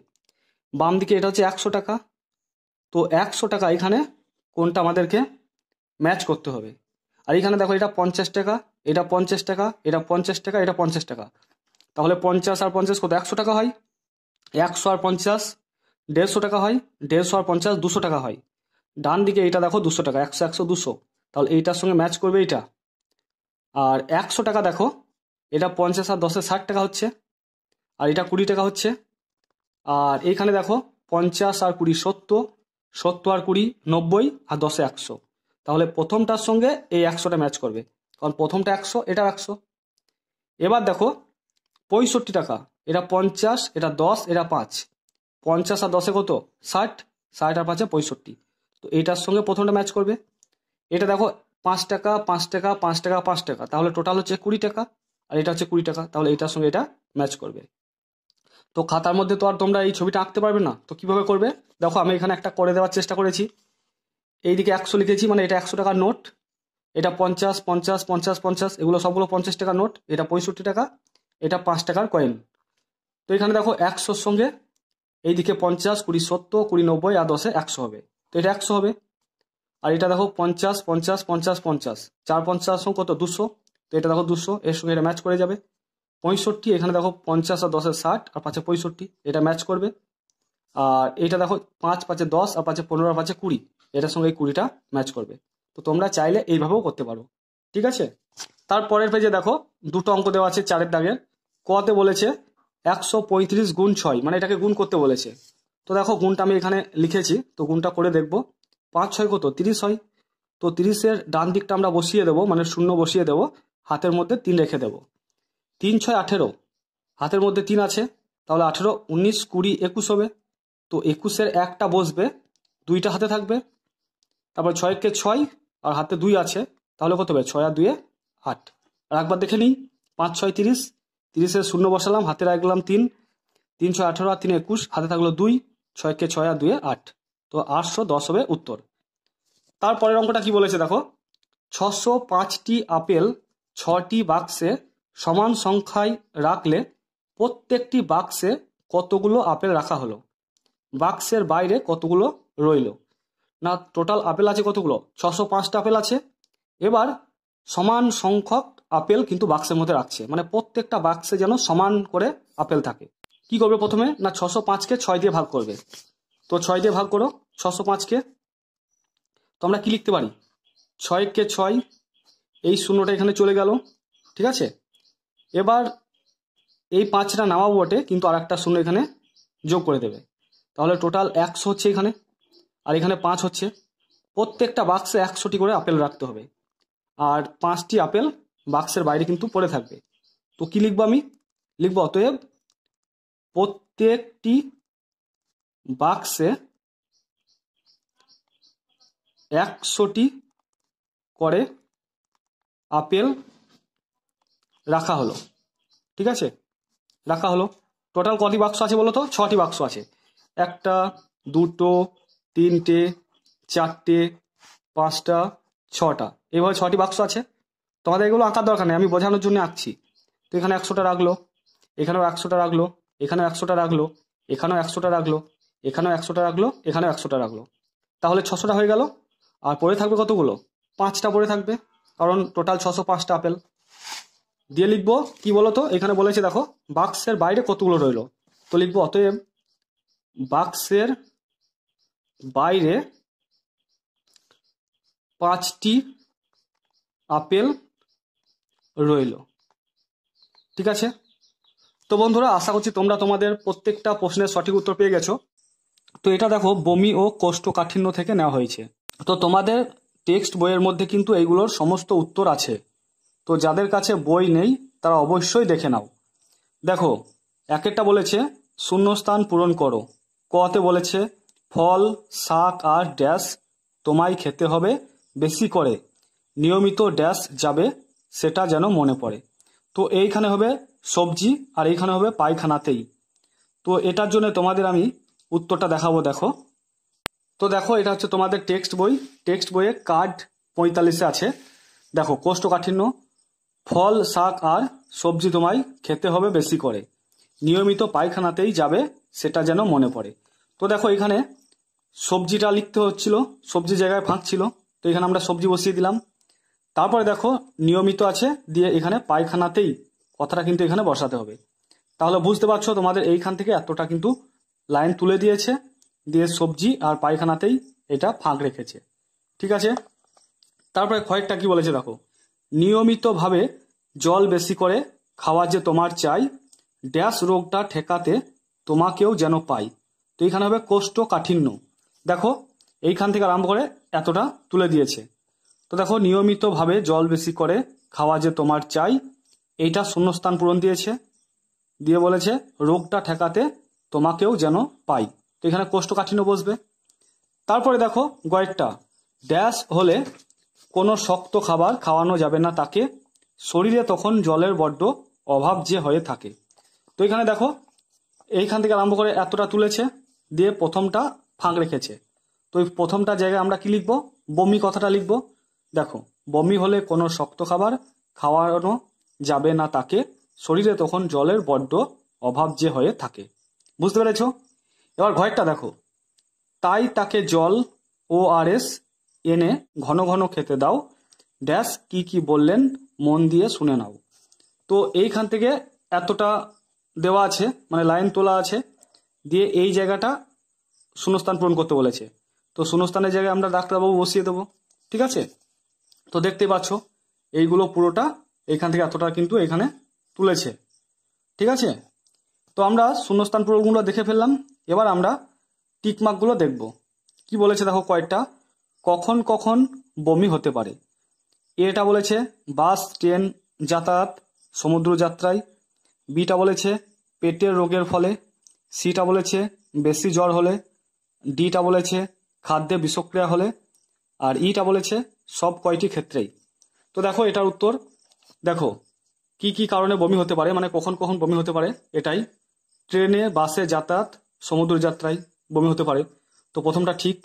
বাম দিকে এটা হচ্ছে 100 টাকা, তো 100 টাকা এখানে কোনটা আমাদেরকে ম্যাচ করতে হবে। আর এখানে দেখো এটা 50 টাকা, এটা 50 টাকা, এটা 50 টাকা, এটা 50 টাকা। তাহলে 50 আর 50 কত? 100 টাকা হয়। 100 আর 50 150 টাকা হয়। 150 আর 50 200 টাকা হয়। ডান দিকে এটা দেখো 200 টাকা, 100 100 200, তাহলে এইটার সঙ্গে ম্যাচ করবে এইটা। আর 100 টাকা দেখো, এটা 50 আর 10 60 টাকা হচ্ছে, আর এটা 20 টাকা হচ্ছে। আর এইখানে দেখো 50 আর 20 70, 70 আর 20 90, আর 10 100। তাহলে প্রথমটার সঙ্গে এই 100টা ম্যাচ করবে, কারণ প্রথমটা 100, এটাও 100। এবার দেখো 65 টাকা, এটা 50, এটা 10, এটা 5। 50 আর 10 কত? 60, 60 আর 5 65। তো এইটার সঙ্গে প্রথমটা ম্যাচ করবে। এটা দেখো 5 টাকা 5 টাকা 5 টাকা 5 টাকা, তাহলে টোটাল হচ্ছে 20 টাকা, আর এটা হচ্ছে 20 টাকা, তাহলে এটার সঙ্গে এটা ম্যাচ করবে। তো খাতার মধ্যে তো আর তোমরা এই ছবিটা আঁকতে পারবে না, তো কিভাবে করবে? দেখো আমি এখানে একটা করে দেওয়ার চেষ্টা করেছি। এইদিকে 100 লিখেছি, মানে এটা 100 টাকার নোট। এটা 50 50 50 50, এগুলো সবগুলো 50 টাকার নোট। এটা 65 টাকা, এটা 5 টাকার কয়েন। তো এখানে দেখো 100-র সঙ্গে এইদিকে 50 20 70 20 90, আর 10 100 হবে, তো এটা 100 হবে। আর এটা দেখো 50 50 50 50, 4 50 সঙ্গে কত? 200, তো এটা দেখো 200, এর সঙ্গে এটা ম্যাচ করে যাবে। 65, এখানে দেখো 50 আর 10 60, আর 5 65, এটা ম্যাচ করবে। আর এটা দেখো 5 5 10, আর 5 15, আর 5 20, এটার সঙ্গে এই 20টা ম্যাচ করবে। তো তোমরা চাইলে এইভাবেও করতে পারো। ঠিক আছে। তারপরের পেজে দেখো দুটো অঙ্ক দেওয়া আছে 4-এর দাগের। কতে বলেছে 135 গুণ 6, মানে এটাকে গুণ করতে বলেছে। তো দেখো গুণটা আমি এখানে লিখেছি, তো গুণটা করে দেখবো। 5 6 কত? 30 হয়। তো 30-এর ডান দিকটা আমরা বসিয়ে দেবো, মানে শূন্য বসিয়ে দেবো, হাতের মধ্যে 3 রেখে দেবো। 3 6 18, হাতের মধ্যে 3 আছে, তাহলে 18 19 20 21 হবে। তো 21-এর একটা বসবে, 2টা হাতে থাকবে। তারপর 6-কে 6, আর হাতে 2 আছে, তাহলে কত হবে? 6 আর 2 8। আর একবার দেখে নিই, 5 6 30, 30-এর শূন্য বসালাম, হাতে রাখলাম 3, 3 6 18, আর 3 21, হাতে থাকলো 2, 6-কে 6 আর 2 8, তো 810 হবে উত্তর। তারপরের অঙ্কটা কি বলেছে দেখো, 605টি আপেল 6টি বাক্সে সমান সংখ্যায় রাখলে প্রত্যেকটি বাক্সে কতগুলো আপেল রাখা হলো? বাক্সের বাইরে কতগুলো রইল? না, টোটাল আপেল আছে কতগুলো? 605টা আপেল আছে। এবার সমান সংখ্যক আপেল কিন্তু বাক্সের মধ্যে রাখছে, মানে প্রত্যেকটা বাক্সে যেন সমান করে আপেল থাকে। কি করবে প্রথমে, না 605কে 6 দিয়ে ভাগ করবে। তো 6 দিয়ে ভাগ করো 605কে। তো আমরা কি লিখতে পারি, 6কে 6, এই শূন্যটা এখানে চলে গেল, ঠিক আছে। এবার এই 5টা নামাবো বটে, কিন্তু আর একটা শূন্য এখানে যোগ করে দেবে, তাহলে টোটাল 100 হচ্ছে এখানে, আর এখানে 5 হচ্ছে। প্রত্যেকটা বাক্সে 100টি করে আপেল রাখতে হবে, আর 5টি আপেল বাক্সের বাইরে কিন্তু পড়ে থাকবে। তো কি লিখবো, আমি লিখবো অতএব প্রত্যেকটি বাক্সে 100টি করে আপেল রাখা হলো, ঠিক আছে, রাখা হলো। টোটাল কটি বাক্স আছে বলো তো, 6টি বাক্স আছে। 1টা 2টো 3টে 4টে 5টা 6টা, এইভাবে 6টি বাক্স আছে। তোমাদের এগুলো আঁকার দরকার নেই, আমি বোঝানোর জন্য আঁকছি। তো এখানে 100টা রাখলো, এখানেও 100টা রাখলো, এখানেও 100টা রাখলো, এখানেও 100টা রাখলো, এখানেও 100টা রাখলো, এখানেও 100টা রাখলো, তাহলে 600টা হয়ে গেল। আর পড়ে থাকবে কতগুলো, 5টা পড়ে থাকবে, কারণ টোটাল 605টা আপেল। দিয়ে লিখবো কি বলতো, এখানে বলেছে দেখো বাক্সের বাইরে কতগুলো রইলো। তো লিখবো অতএব বাক্সের বাইরে 5টি আপেল রইল, ঠিক আছে। তো বন্ধুরা, আশা করছি তোমরা তোমাদের প্রত্যেকটা প্রশ্নের সঠিক উত্তর পেয়ে গেছো। তো এটা দেখো বমি ও কোষ্ঠকাঠিন্য থেকে নেওয়া হয়েছে। তো তোমাদের টেক্সট বইয়ের মধ্যে কিন্তু এইগুলোর সমস্ত উত্তর আছে। তো যাদের কাছে বই নেই তারা অবশ্যই দেখে নাও। দেখো একটা বলেছে শূন্যস্থান পূরণ করো। কতে বলেছে ফল শাক আর ড্যাশ তোমায় খেতে হবে বেশি করে, নিয়মিত ড্যাশ যাবে সেটা যেন মনে পড়ে। তো এইখানে হবে সবজি, আর এইখানে হবে পায়খানাতেই। তো এটার জন্য তোমাদের আমি উত্তরটা দেখাবো। দেখো, তো দেখো এটা হচ্ছে তোমাদের টেক্সট বই। টেক্সট বইয়ে কার্ড 45-এ আছে। দেখো কোষ্ঠকাঠিন্য, ফল শাক আর সবজি তোমায় খেতে হবে বেশি করে, নিয়মিত পায়খানাতেই যাবে সেটা যেন মনে পড়ে। তো দেখো এখানে সবজিটা লিখতে হচ্ছিল, সবজি জায়গায় ফাঁক ছিল, তো এখানে আমরা সবজি বসিয়ে দিলাম। তারপরে দেখো নিয়মিত আছে, দিয়ে এখানে পায়খানাতেই কথাটা কিন্তু এখানে বসাতে হবে। তাহলে বুঝতে পারছো তোমাদের এইখান থেকে এতটা কিন্তু লাইন তুলে দিয়েছে, দিয়ে সবজি আর পায়খানাতেই এটা ফাঁক রেখেছে, ঠিক আছে। তারপরে কয়েকটা কি বলেছে দেখো, নিয়মিতভাবে জল বেশি করে খাওয়া যে তোমার চাই, ড্যাশ রোগটা ঠেকাতে তোমাকেও যেন পাই। তো এইখানে হবে কোষ্ঠকাঠিন্য। দেখো এইখান থেকে আরম্ভ করে এতটা তুলে দিয়েছে। তো দেখো নিয়মিতভাবে জল বেশি করে খাওয়া যে তোমার চাই, এইটা শূন্যস্থান পূরণ দিয়েছে, দিয়ে বলেছে রোগটা ঠেকাতে তোমাকেও যেন পাই। তো এখানে কোষ্ঠকাঠিন্য বসবে। তারপরে দেখো গয়েরটা ড্যাশ হলে কোনো শক্ত খাবার খাওয়ানো যাবে না তাকে, শরীরে তখন জলের বড্ড অভাব যে হয়ে থাকে। তো এখানে দেখো এইখান থেকে আরম্ভ করে এতটা তুলেছে, দিয়ে প্রথমটা ফাঁক রেখেছে। তো এই প্রথমটা জায়গায় আমরা কি লিখবো, বমি কথাটা লিখবো। দেখো বমি হলে কোনো শক্ত খাবার খাওয়ানো যাবে না তাকে, শরীরে তখন জলের বড্ড অভাব যে হয়ে থাকে। বুঝতে পেরেছো? এবার ঘরেরটা দেখো, তাই তাকে জল ORS এনে ঘন ঘন খেতে দাও, ড্যাশ কি কি বললেন মন দিয়ে শুনে নাও। তো এইখান থেকে এতটা দেওয়া আছে, মানে লাইন তোলা আছে, দিয়ে এই জায়গাটা শূন্যস্থান পূরণ করতে বলেছে। তো শূন্যস্থানের জায়গায় আমরা ডাক্তারবাবু বসিয়ে দেবো, ঠিক আছে। তো দেখতে পাচ্ছ এইগুলো পুরোটা এইখান থেকে এতটা কিন্তু এখানে তুলেছে, ঠিক আছে। তো আমরা শূন্যস্থান পূরণগুলো দেখে ফেললাম। এবার আমরা টিকমার্কগুলো দেখব। কি বলেছে দেখো কয়েকটা, কখন কখন বমি হতে পারে। এটা বলেছে বাস ট্রেন যাতায়াত সমুদ্র যাত্রায়। বিটা বলেছে পেটের রোগের ফলে। সিটা বলেছে বেশি জ্বর হলে। ডিটা বলেছে খাদ্যে বিষক্রিয়া হলে। আর ইটা বলেছে সব কয়টি ক্ষেত্রেই। তো দেখো এটার উত্তর, দেখো কি কি কারণে বমি হতে পারে, মানে কখন কখন বমি হতে পারে, এটাই ট্রেনে বাসে যাতায়াত সমুদ্র যাত্রায় বমি হতে পারে। তো প্রথমটা ঠিক।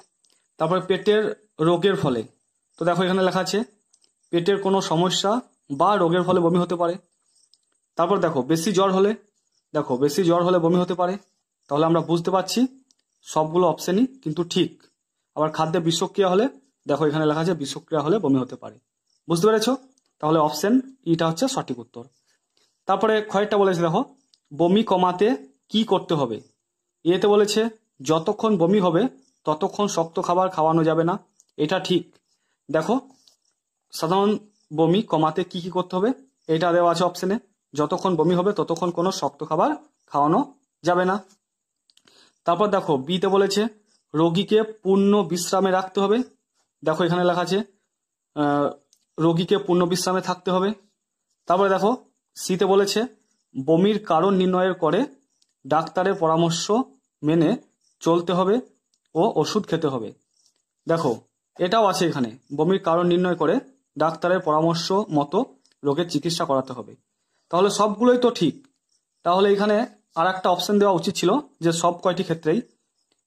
তারপরে পেটের রোগের ফলে, তো দেখো এখানে লেখা আছে পেটের কোনো সমস্যা বা রোগের ফলে বমি হতে পারে। তারপর দেখো বেশি জ্বর হলে, দেখো বেশি জ্বর হলে বমি হতে পারে। তাহলে আমরা বুঝতে পারছি সবগুলো অপশনই কিন্তু ঠিক। আবার খাদ্যে বিষক্রিয়া হলে, দেখো এখানে লেখা আছে বিষক্রিয়া হলে বমি হতে পারে। বুঝতে পেরেছো? তাহলে অপশন ইটা হচ্ছে সঠিক উত্তর। তারপরে ক্ষয়টা বলেছে দেখো, বমি কমাতে কি করতে হবে। এতে বলেছে যতক্ষণ বমি হবে ততক্ষণ শক্ত খাবার খাওয়ানো যাবে না। এটা ঠিক। দেখো সাধারণ বমি কমাতে কি কি করতে হবে এটা দেওয়া আছে অপশনে। যতক্ষণ বমি হবে ততক্ষণ কোনো শক্ত খাবার খাওয়ানো যাবে না। তারপর দেখো বিতে বলেছে রোগীকে পূর্ণ বিশ্রামে রাখতে হবে। দেখো এখানে লেখা আছে রোগীকে পূর্ণ বিশ্রামে থাকতে হবে। তারপরে দেখো সিতে বলেছে বমির কারণ নির্ণয়ের করে ডাক্তারের পরামর্শ মেনে চলতে হবে ও ওষুধ খেতে হবে। দেখো এটাও আছে এখানে, বমির কারণ নির্ণয় করে ডাক্তারের পরামর্শ মতো রোগের চিকিৎসা করাতে হবে। তাহলে সবগুলোই তো ঠিক। তাহলে এখানে আর একটা অপশন দেওয়া উচিত ছিল যে সব কয়টি ক্ষেত্রেই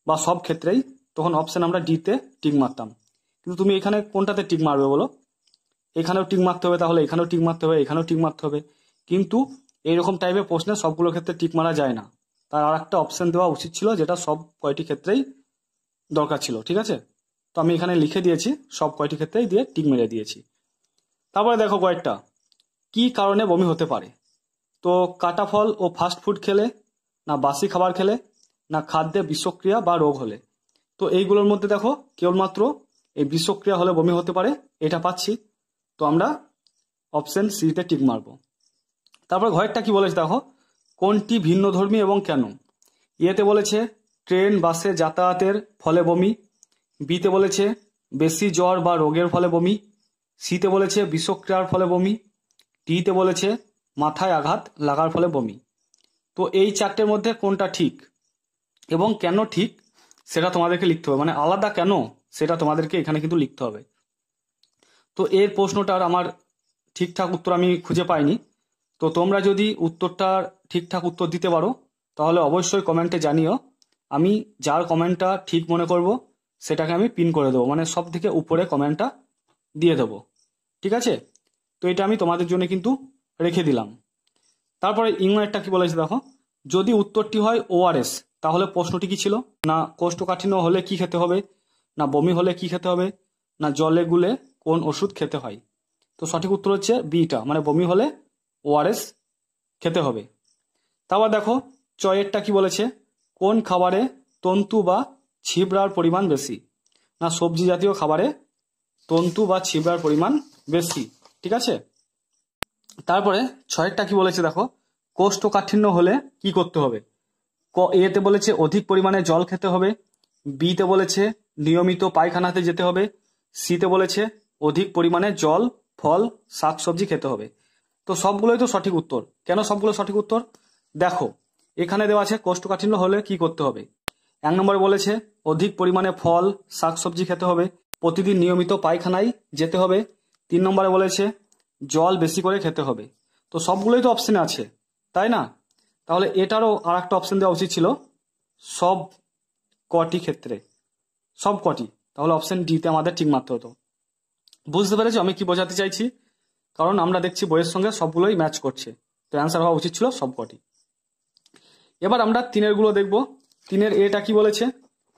বা সব ক্ষেত্রেই, তখন অপশন আমরা ডিতে টিক মারতাম। কিন্তু তুমি এখানে কোনটাতে টিক মারবে বলো? এখানেও টিক মারতে হবে, তাহলে এখানেও টিক মারতে হবে, এখানেও টিক মারতে হবে। কিন্তু এইরকম টাইপের প্রশ্নে সবগুলোর ক্ষেত্রে টিক মারা যায় না। তার আর একটা অপশন দেওয়া উচিত ছিল যেটা সব কয়টি ক্ষেত্রেই দরকার ছিল। ঠিক আছে, তো আমি এখানে লিখে দিয়েছি সব কয়টি ক্ষেত্রেই দিয়ে টিক মেরে দিয়েছি। তারপরে দেখো কয়েকটা কি কারণে বমি হতে পারে। তো কাটা ফল ও ফাস্ট ফুড খেলে, না বাসি খাবার খেলে, না খাদ্যে বিষক্রিয়া বা রোগ হলে। তো এইগুলোর মধ্যে দেখো কেবলমাত্র এই বিষক্রিয়া হলে বমি হতে পারে এটা পাচ্ছি, তো আমরা অপশন সিতে টিক মারবো। তারপর ঘরেরটা কি বলেছে দেখো, কোনটি ভিন্নধর্মী এবং কেন। ইয়েতে বলেছে ট্রেন বাসে যাতায়াতের ফলে বমি। বিতে বলেছে বেশি জ্বর বা রোগের ফলে বমি। সিতে বলেছে বিষক্রিয়ার ফলে বমি। ডিতে বলেছে মাথায় আঘাত লাগার ফলে বমি। তো এই চারটের মধ্যে কোনটা ঠিক এবং কেন ঠিক সেটা তোমাদেরকে লিখতে হবে, মানে আলাদা কেন সেটা তোমাদেরকে এখানে কিন্তু লিখতে হবে। তো এর প্রশ্নটার আমার ঠিকঠাক উত্তর আমি খুঁজে পাইনি। তো তোমরা যদি উত্তরটার ঠিকঠাক উত্তর দিতে পারো তাহলে অবশ্যই কমেন্টে জানিও। আমি যার কমেন্টটা ঠিক মনে করব সেটাকে আমি পিন করে দেবো, মানে সব থেকে উপরে কমেন্টটা দিয়ে দেবো। ঠিক আছে, তো এটা আমি তোমাদের জন্য কিন্তু রেখে দিলাম। তারপরে ইংরেজটা কি বলেছে দেখো, যদি উত্তরটি হয় ওআরএস তাহলে প্রশ্নটি কি ছিল, না কোষ্ঠকাঠিন্য হলে কি খেতে হবে, না বমি হলে কি খেতে হবে, না জলে গুলে কোন ওষুধ খেতে হয়। তো সঠিক উত্তর হচ্ছে বিটা, মানে বমি হলে ওআরএস খেতে হবে। তারপর দেখো চয়েরটা কি বলেছে, কোন খাবারে তন্তু বা ছিবড়ার পরিমাণ বেশি, না সবজি জাতীয় খাবারে তন্তু বা ছিবড়ার পরিমাণ বেশি। ঠিক আছে, তারপরে ছয়েরটা কি বলেছে দেখো, কোষ্ঠকাঠিন্য হলে কি করতে হবে। এতে বলেছে অধিক পরিমাণে জল খেতে হবে। বিতে বলেছে নিয়মিত পায়খানাতে যেতে হবে। সিতে বলেছে অধিক পরিমাণে জল, ফল, শাকসবজি খেতে হবে। তো সবগুলোই তো সঠিক উত্তর। কেন সবগুলো সঠিক উত্তর? দেখো এখানে দেওয়া আছে কোষ্ঠকাঠিন্য হলে কি করতে হবে। 1 নম্বরে বলেছে অধিক পরিমাণে ফল শাকসবজি খেতে হবে, প্রতিদিন নিয়মিত পায়খানায় যেতে হবে। 3 নম্বরে বলেছে জল বেশি করে খেতে হবে। তো সবগুলোই তো অপশনে আছে, তাই না? তাহলে এটারও আর একটা অপশন দেওয়া উচিত ছিল সব কটি ক্ষেত্রে, সব কটি। তাহলে অপশন ডিতে আমাদের ঠিক মারতে হতো। বুঝতে পেরেছো আমি কি বোঝাতে চাইছি? কারণ আমরা দেখছি বইয়ের সঙ্গে সবগুলোই ম্যাচ করছে, তো অ্যান্সার হওয়া উচিত ছিল সব কটি। এবার আমরা 3 গুলো দেখব। 3 এটা কি বলেছে,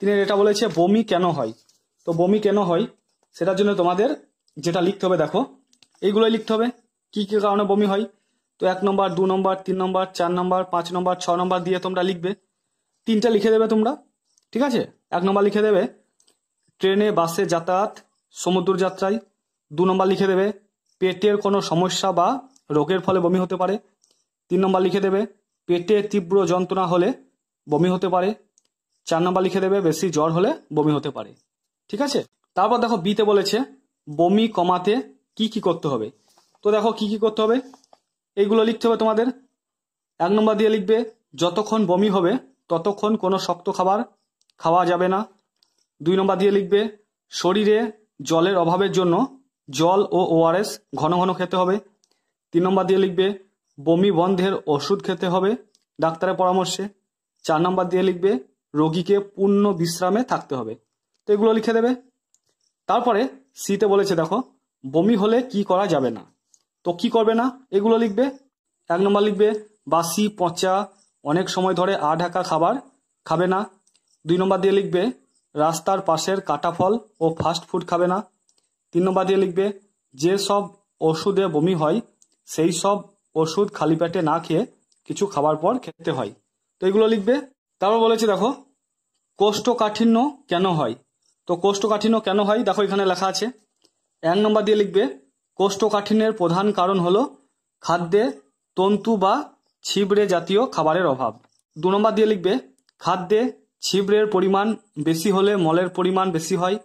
3 এটা বলেছে বমি কেন হয়। তো বমি কেন হয় সেটার জন্য তোমাদের যেটা লিখতে হবে দেখো এইগুলোই লিখতে হবে কি কি কারণে বমি হয়। তো 1 নম্বর, 2 নম্বর, 3 নম্বর, 4 নম্বর, 5 নম্বর, 6 নম্বর দিয়ে তোমরা লিখবে। 3টা লিখে দেবে তোমরা। ঠিক আছে, 1 নম্বর লিখে দেবে ট্রেনে বাসে যাতায়াত সমুদ্র যাত্রায়। 2 নম্বর লিখে দেবে পেটের কোনো সমস্যা বা রোগের ফলে বমি হতে পারে। 3 নম্বর লিখে দেবে পেটে তীব্র যন্ত্রণা হলে বমি হতে পারে। 4 নম্বর লিখে দেবে বেশি জ্বর হলে বমি হতে পারে। ঠিক আছে, তারপর দেখো বিতে বলেছে বমি কমাতে কি কি করতে হবে। তো দেখো কি কি করতে হবে এইগুলো লিখতে হবে তোমাদের। 1 নম্বর দিয়ে লিখবে যতক্ষণ বমি হবে ততক্ষণ কোনো শক্ত খাবার খাওয়া যাবে না। 2 নম্বর দিয়ে লিখবে শরীরে জলের অভাবের জন্য জল ও ওআরএস ঘন ঘন খেতে হবে। 3 নম্বর দিয়ে লিখবে বমি বন্ধের ওষুধ খেতে হবে ডাক্তারের পরামর্শে। 4 নম্বর দিয়ে লিখবে রোগীকে পূর্ণ বিশ্রামে থাকতে হবে। তো এগুলো লিখে দেবে। তারপরে সিতে বলেছে দেখো বমি হলে কি করা যাবে না। তো কি করবে না এগুলো লিখবে। 1 নম্বর লিখবে বাসি পচা অনেক সময় ধরে ঢাকা খাবার খাবে না। 2 নম্বর দিয়ে লিখবে রাস্তার পাশের কাটা ফল ও ফাস্ট ফুড খাবে না। 3 নম্বর দিয়ে লিখবে যে সব ওষুধে বমি হয় সেই সব ওষুধ খালি পেটে না খেয়ে কিছু খাবার পর খেতে হয়। তো এগুলো লিখবে। তারপর বলেছে দেখো কোষ্ঠকাঠিন্য কেন হয়। তো কোষ্ঠকাঠিন্য কেন হয় দেখো এখানে লেখা আছে। 1 নম্বর দিয়ে লিখবে কোষ্ঠকাঠিন্যের প্রধান কারণ হলো খাদ্যে তন্তু বা ছিবড়ে জাতীয় খাবারের অভাব। 2 নম্বর দিয়ে লিখবে খাদ্যে ছিবড়ের পরিমাণ বেশি হলে মলের পরিমাণ বেশি হয়,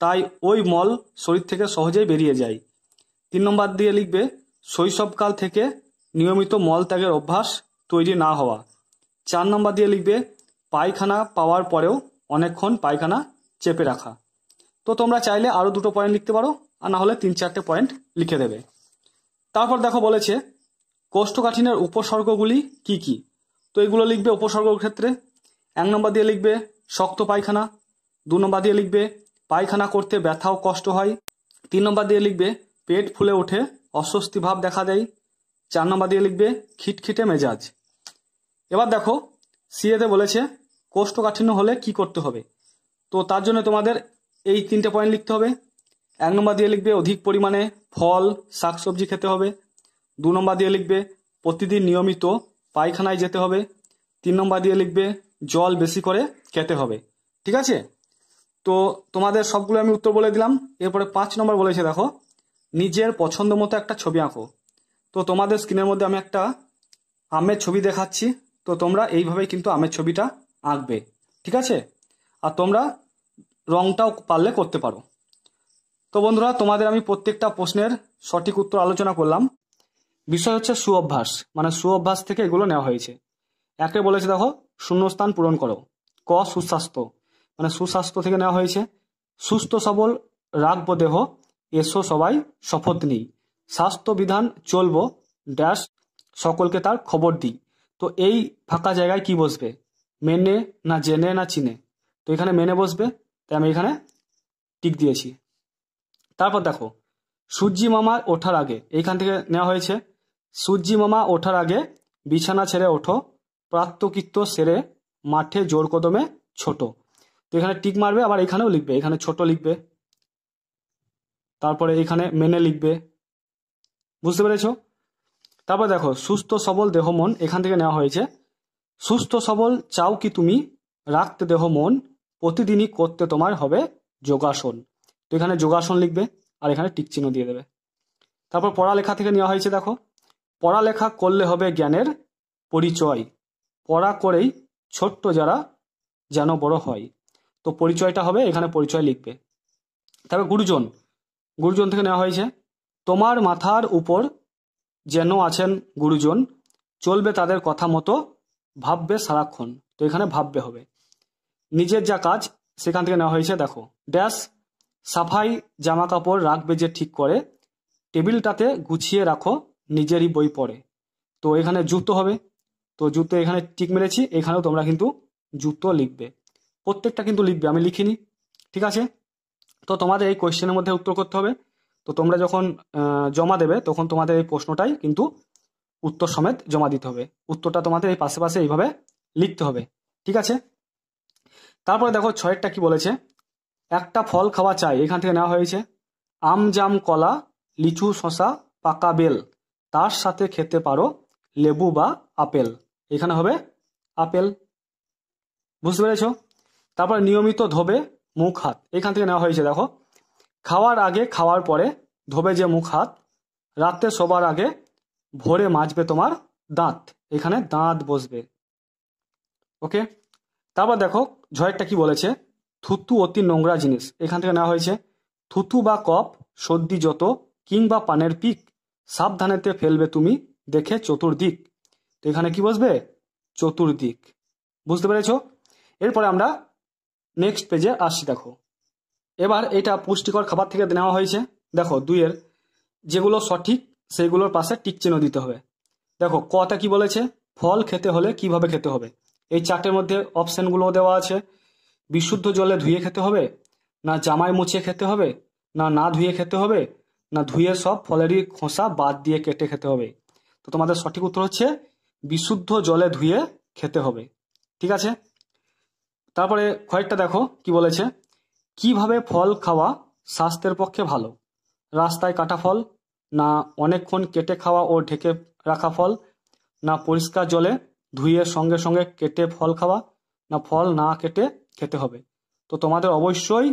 তাই ওই মল শরীর থেকে সহজেই বেরিয়ে যায়। 3 নম্বর দিয়ে লিখবে শৈশবকাল থেকে নিয়মিত মল ত্যাগের অভ্যাস তৈরি না হওয়া। 4 নম্বর দিয়ে লিখবে পায়খানা পাওয়ার পরেও অনেকক্ষণ পায়খানা চেপে রাখা। তো তোমরা চাইলে আরও 2টো পয়েন্ট লিখতে পারো, আর না হলে 3-4টে পয়েন্ট লিখে দেবে। তারপর দেখো বলেছে কোষ্ঠকাঠিন্যের উপসর্গগুলি কি কি। তো এগুলো লিখবে উপসর্গের ক্ষেত্রে। 1 নম্বর দিয়ে লিখবে শক্ত পায়খানা। 2 নম্বর দিয়ে লিখবে পায়খানা করতে ব্যথা ও কষ্ট হয়। 3 নম্বর দিয়ে লিখবে পেট ফুলে ওঠে, অস্বস্তি ভাব দেখা দেয়। 4 নম্বর দিয়ে লিখবে খিটখিটে মেজাজ। এবার দেখো সিএতে বলেছে কোষ্ঠকাঠিন্য হলে কি করতে হবে। তো তার জন্য তোমাদের এই 3টে পয়েন্ট লিখতে হবে। 1 নম্বর দিয়ে লিখবে অধিক পরিমাণে ফল শাকসবজি খেতে হবে। 2 নম্বর দিয়ে লিখবে প্রতিদিন নিয়মিত পায়খানায় যেতে হবে। 3 নম্বর দিয়ে লিখবে জল বেশি করে খেতে হবে। ঠিক আছে, তো তোমাদের সবগুলো আমি উত্তর বলে দিলাম। এরপরে 5 নম্বর বলেছে দেখো নিজের পছন্দ মতো একটা ছবি আঁকো। তো তোমাদের স্ক্রিনের মধ্যে আমি একটা আমের ছবি দেখাচ্ছি। তো তোমরা এইভাবেই কিন্তু আমের ছবিটা আঁকবে। ঠিক আছে, আর তোমরা রংটাও পারলে করতে পারো। তো বন্ধুরা তোমাদের আমি প্রত্যেকটা প্রশ্নের সঠিক উত্তর আলোচনা করলাম। বিষয় হচ্ছে সুঅভ্যাস, মানে সুঅভ্যাস থেকে এগুলো নেওয়া হয়েছে। একে বলেছে দেখো শূন্যস্থান পূরণ করো। ক সুস্বাস্থ্য, মানে সুস্বাস্থ্য থেকে নেওয়া হয়েছে। সুস্থ সবল রাখবো দেহ, এসো সবাই শপথ নিই। স্বাস্থ্য বিধান চলবো ড্যাশ সকলকে তার খবর দিই। তো এই ফাঁকা জায়গায় কি বসবে, মেনে না জেনে না চিনে। তো এখানে মেনে বসবে, তাই আমি এখানে টিক দিয়েছি। তারপর দেখো সূর্যি মামা ওঠার আগে, এইখান থেকে নেওয়া হয়েছে। সূর্যি মামা ওঠার আগে বিছানা ছেড়ে ওঠো, প্রাত্যকৃত্য সেরে মাঠে জোর কদমে ছোট। তো এখানে টিক মারবে, আবার এখানেও লিখবে, এখানে ছোট লিখবে, তারপরে এখানে মেনে লিখবে। বুঝতে পেরেছ? তারপর দেখো সুস্থ সবল দেহ মন, এখান থেকে নেওয়া হয়েছে। সুস্থ সবল চাও কি তুমি, রাখতে দেহ মন, প্রতিদিনই করতে তোমার হবে যোগাসন। তো এখানে যোগাসন লিখবে, আর এখানে টিক চিহ্ন দিয়ে দেবে। তারপর পড়ালেখা থেকে নেওয়া হয়েছে দেখো পড়ালেখা করলে হবে জ্ঞানের পরিচয়, পড়া করেই ছোট্ট যারা যেন বড় হয়। তো পরিচয়টা হবে, এখানে পরিচয় লিখবে। তারপর গুরুজন, গুরুজন থেকে নেওয়া হয়েছে। তোমার মাথার উপর যেন আছেন গুরুজন, চলবে তাদের কথা মতো, ভাববে সারাক্ষণ। তো এখানে ভাববে হবে। নিজের যা কাজ, সেখান থেকে নেওয়া হয়েছে দেখো ড্যাশ সাফাই জামা কাপড় রাখবে যে ঠিক করে, টেবিলটাতে গুছিয়ে রাখো নিজেরই বই পড়ে। তো এখানে জুতো হবে, তো জুতো এখানে টিক মেরেছি, এখানেও তোমরা কিন্তু জুতো লিখবে। প্রত্যেকটা কিন্তু লিখবে, আমি লিখিনি। ঠিক আছে, তো তোমাদের এই কোয়েশ্চেনের মধ্যে উত্তর করতে হবে। তো তোমরা যখন জমা দেবে তখন তোমাদের এই প্রশ্নটাই কিন্তু উত্তর সমেত জমা দিতে হবে। উত্তরটা তোমাদের এই পাশে পাশে এইভাবে লিখতে হবে। ঠিক আছে, তারপরে দেখো 6এরটা কি বলেছে, একটা ফল খাওয়া চাই, এখান থেকে নেওয়া হয়েছে। আম জাম কলা লিচু শসা পাকা বেল, তার সাথে খেতে পারো লেবু বা আপেল। এখানে হবে আপেল। বুঝতে পেরেছ? তারপর নিয়মিত ধোবে মুখ হাত, এখান থেকে নেওয়া হয়েছে দেখো খাওয়ার আগে খাওয়ার পরে ধোবে যে মুখ হাত, রাতে শোবার আগে ভোরে মাজবে তোমার দাঁত। এখানে দাঁত বসবে। ওকে, তারপর দেখো 6এরটা কি বলেছে, থুতু অতি নোংরা জিনিস, এখান থেকে নেওয়া হয়েছে। থুতু বা কপ সর্দি যত কিংবা পানের পিক, সাবধানেতে ফেলবে তুমি দেখে চতুর্দিক। তো এখানে কি বসবে, চতুর্দিক। বুঝতে পেরেছ? এরপরে আমরা নেক্সট পেজে আসছি। দেখো এবার এটা পুষ্টিকর খাবার থেকে নেওয়া হয়েছে। দেখো 2-এর যেগুলো সঠিক সেইগুলোর পাশে টিক চিহ্ন দিতে হবে। দেখো কটা কি বলেছে, ফল খেতে হলে কিভাবে খেতে হবে। এই 4টের মধ্যে অপশনগুলো দেওয়া আছে। বিশুদ্ধ জলে ধুয়ে খেতে হবে, না জামায় মুছিয়ে খেতে হবে, না না ধুয়ে খেতে হবে, না ধুয়ে সব ফলেরই খোসা বাদ দিয়ে কেটে খেতে হবে। তো তোমাদের সঠিক উত্তর হচ্ছে বিশুদ্ধ জলে ধুয়ে খেতে হবে। ঠিক আছে, তারপরে কয়েকটা দেখো কি বলেছে, কিভাবে ফল খাওয়া স্বাস্থ্যের পক্ষে ভালো। রাস্তায় কাটা ফল, না অনেকক্ষণ কেটে খাওয়া ও ঢেকে রাখা ফল, না পরিষ্কার জলে ধুয়ে সঙ্গে সঙ্গে কেটে ফল খাওয়া, না ফল না কেটে খেতে হবে। তো তোমাদের অবশ্যই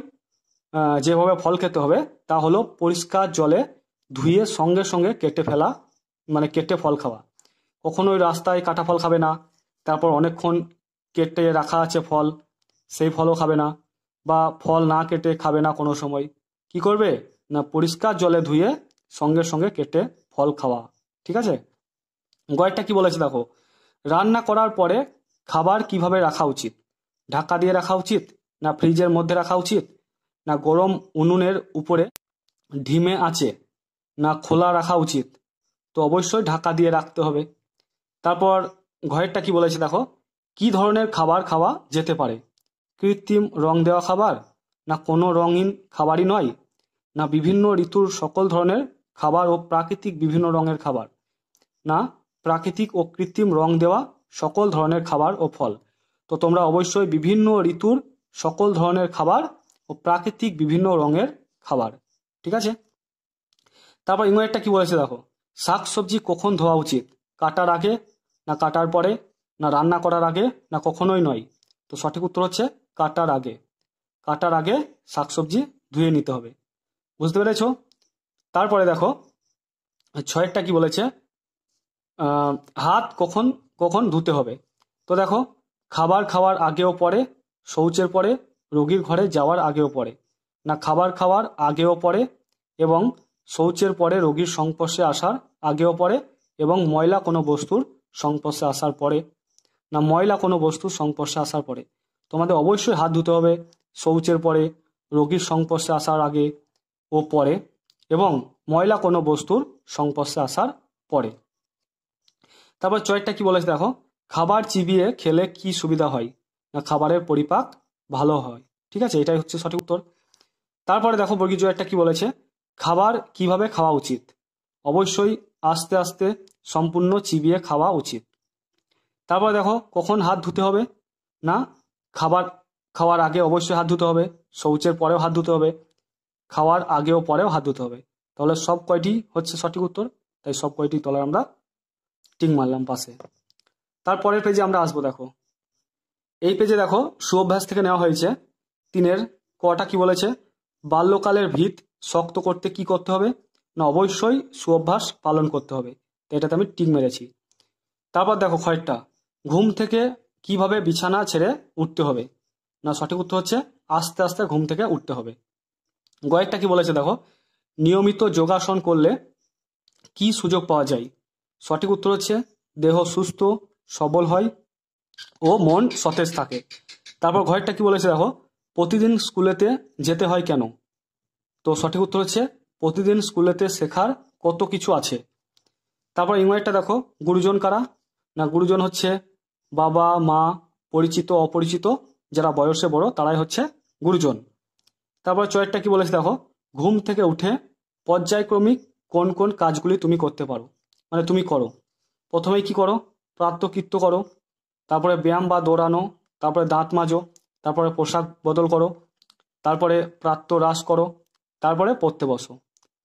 যেভাবে ফল খেতে হবে তা হলো পরিষ্কার জলে ধুয়ে সঙ্গে সঙ্গে কেটে ফেলা, মানে কেটে ফল খাওয়া। কখনোই রাস্তায় কাটা ফল খাবে না, তারপর অনেকক্ষণ কেটে রাখা আছে ফল, সেই ফলও খাবে না, বা ফল না কেটে খাবে না কোনো সময়। কি করবে না পরিষ্কার জলে ধুয়ে সঙ্গে সঙ্গে কেটে ফল খাওয়া। ঠিক আছে। গয়েরটা কি বলেছে দেখো, রান্না করার পরে খাবার কিভাবে রাখা উচিত? ঢাকা দিয়ে রাখা উচিত, না ফ্রিজের মধ্যে রাখা উচিত, না গরম উনুনের উপরে ঢিমে আছে, না খোলা রাখা উচিত? তো অবশ্যই ঢাকা দিয়ে রাখতে হবে। তারপর ঘরেরটা কি বলেছে দেখো, কি ধরনের খাবার খাওয়া যেতে পারে? কৃত্রিম রং দেওয়া খাবার, না কোনো রঙিন খাবারই নয়, না বিভিন্ন ঋতুর সকল ধরনের খাবার ও প্রাকৃতিক বিভিন্ন রঙের খাবার, না প্রাকৃতিক ও কৃত্রিম রং দেওয়া সকল ধরনের খাবার ও ফল। তো তোমরা অবশ্যই বিভিন্ন ঋতুর সকল ধরনের খাবার ও প্রাকৃতিক বিভিন্ন রঙের খাবার। ঠিক আছে। তারপর ইংরেজটা কি বলেছে দেখো, শাক সবজি কখন ধোয়া উচিত? কাটার আগে, না কাটার পরে, না রান্না করার আগে, না কখনোই নয়? তো সঠিক উত্তর হচ্ছে কাটার আগে। কাটার আগে শাকসবজি ধুয়ে নিতে হবে। বুঝতে পেরেছ? তারপরে দেখো ছয়েরটা কি বলেছে, হাত কখন কখন ধুতে হবে? তো দেখো, খাবার খাওয়ার আগেও পরে, শৌচের পরে, রোগীর ঘরে যাওয়ার আগেও পরে, না খাবার খাওয়ার আগেও পরে এবং শৌচের পরে রোগীর সংস্পর্শে আসার আগেও পরে এবং ময়লা কোনো বস্তুর সংস্পর্শে আসার পরে, না ময়লা কোনো বস্তুর সংস্পর্শে আসার পরে? তোমাদের অবশ্যই হাত ধুতে হবে শৌচের পরে, রোগীর সংস্পর্শে আসার আগে ও পরে এবং ময়লা কোনো বস্তুর সংস্পর্শে আসার পরে। তারপর চয়েরটা কি বলেছে দেখো, খাবার চিবিয়ে খেলে কি সুবিধা হয়? না খাবারের পরিপাক ভালো হয়। ঠিক আছে, এটাই হচ্ছে সঠিক উত্তর। তারপরে দেখো বর্গীয় জয়েরটা কি বলেছে, খাবার কিভাবে খাওয়া উচিত? অবশ্যই আস্তে আস্তে সম্পূর্ণ চিবিয়ে খাওয়া উচিত। তারপরে দেখো কখন হাত ধুতে হবে? না খাবার খাওয়ার আগে অবশ্যই হাত ধুতে হবে, শৌচের পরেও হাত ধুতে হবে, খাওয়ার আগেও পরেও হাত ধুতে হবে। তাহলে সব কয়টি হচ্ছে সঠিক উত্তর, তাই সব কয়টি তলায় আমরা টিক মারলাম পাশে। তারপরের পেজে আমরা আসবো। দেখো এই পেজে দেখো সুঅভ্যাস থেকে নেওয়া হয়েছে। 3 কটা কি বলেছে, বাল্যকালের ভিত শক্ত করতে কি করতে হবে? না অবশ্যই সুঅভ্যাস পালন করতে হবে। তো এটাতে আমি টিক মেরেছি। তারপর দেখো খয়েরটা, ঘুম থেকে কিভাবে বিছানা ছেড়ে উঠতে হবে? না সঠিক উত্তর হচ্ছে আস্তে আস্তে ঘুম থেকে উঠতে হবে। গয়েরটা কি বলেছে দেখো, নিয়মিত যোগাসন করলে কি সুযোগ পাওয়া যায়? সঠিক উত্তর হচ্ছে দেহ সুস্থ সবল হয় ও মন সতেজ থাকে। তারপর ঘরেরটা কি বলেছে দেখো, প্রতিদিন স্কুলেতে যেতে হয় কেন? তো সঠিক উত্তর হচ্ছে প্রতিদিন স্কুলেতে শেখার কত কিছু আছে। তারপর ইংরেজটা দেখো, গুরুজন কারা? না গুরুজন হচ্ছে বাবা মা, পরিচিত অপরিচিত, যারা বয়সে বড় তারাই হচ্ছে গুরুজন। তারপর চয়েরটা কি বলেছে দেখো, ঘুম থেকে উঠে পর্যায়ক্রমিক কোন কোন কাজগুলি তুমি করতে পারো, মানে তুমি করো। প্রথমেই কি করো? প্রাতঃকৃত্য করো, তারপরে ব্যায়াম বা দৌড়ানো, তারপরে দাঁত মাজো, তারপরে পোশাক বদল করো, তারপরে প্রাতঃরাশ করো, তারপরে পড়তে বসো।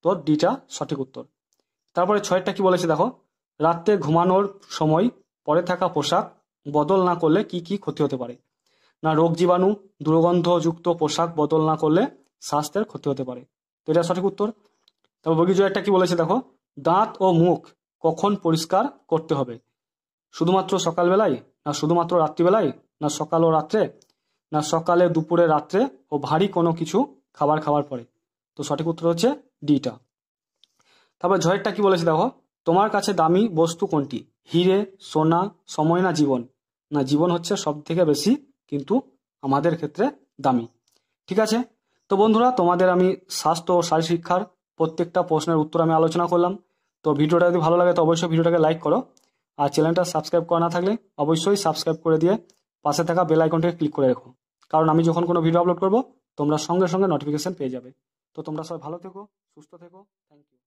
তো ডিটা সঠিক উত্তর। তারপরে ছয়েরটা কি বলেছে দেখো, রাত্রে ঘুমানোর সময় পরে থাকা পোশাক বদল না করলে কি কি ক্ষতি হতে পারে? না রোগ জীবাণু, দুর্গন্ধযুক্ত পোশাক বদল না করলে স্বাস্থ্যের ক্ষতি হতে পারে। তো এটা সঠিক উত্তর। তারপর বর্গীয় জয়েরটা কি বলেছে দেখো, দাঁত ও মুখ কখন পরিষ্কার করতে হবে? শুধুমাত্র সকালবেলায়, না শুধুমাত্র রাত্রিবেলায়, না সকাল ও রাত্রে, না সকালে দুপুরে রাত্রে ও ভারী কোনো কিছু খাবার খাওয়ার পরে? তো সঠিক উত্তর হচ্ছে ডিটা। তারপর ঝয়েরটা কি বলেছে দেখো, তোমার কাছে দামি বস্তু কোনটি? হিরে, সোনা, সময়, না জীবন? না জীবন হচ্ছে সব থেকে বেশি কিন্তু আমাদের ক্ষেত্রে দামি। ঠিক আছে। তো বন্ধুরা, তোমাদের আমি স্বাস্থ্য ও শারীরশিক্ষার প্রত্যেকটা প্রশ্নের উত্তর আমি আলোচনা করলাম। তো ভিডিওটা যদি ভালো লাগে তো অবশ্যই ভিডিওটাকে লাইক করো, আর চ্যানেলটা সাবস্ক্রাইব করা না থাকলে অবশ্যই সাবস্ক্রাইব করে দিয়ে পাশে থাকা বেল আইকনটাকে ক্লিক করে রেখো, কারণ আমি যখন কোনো ভিডিও আপলোড করব তোমরা সঙ্গে সঙ্গে নোটিফিকেশন পেয়ে যাবে। তো তোমরা সবাই ভালো থেকো, সুস্থ থেকো। Thank you.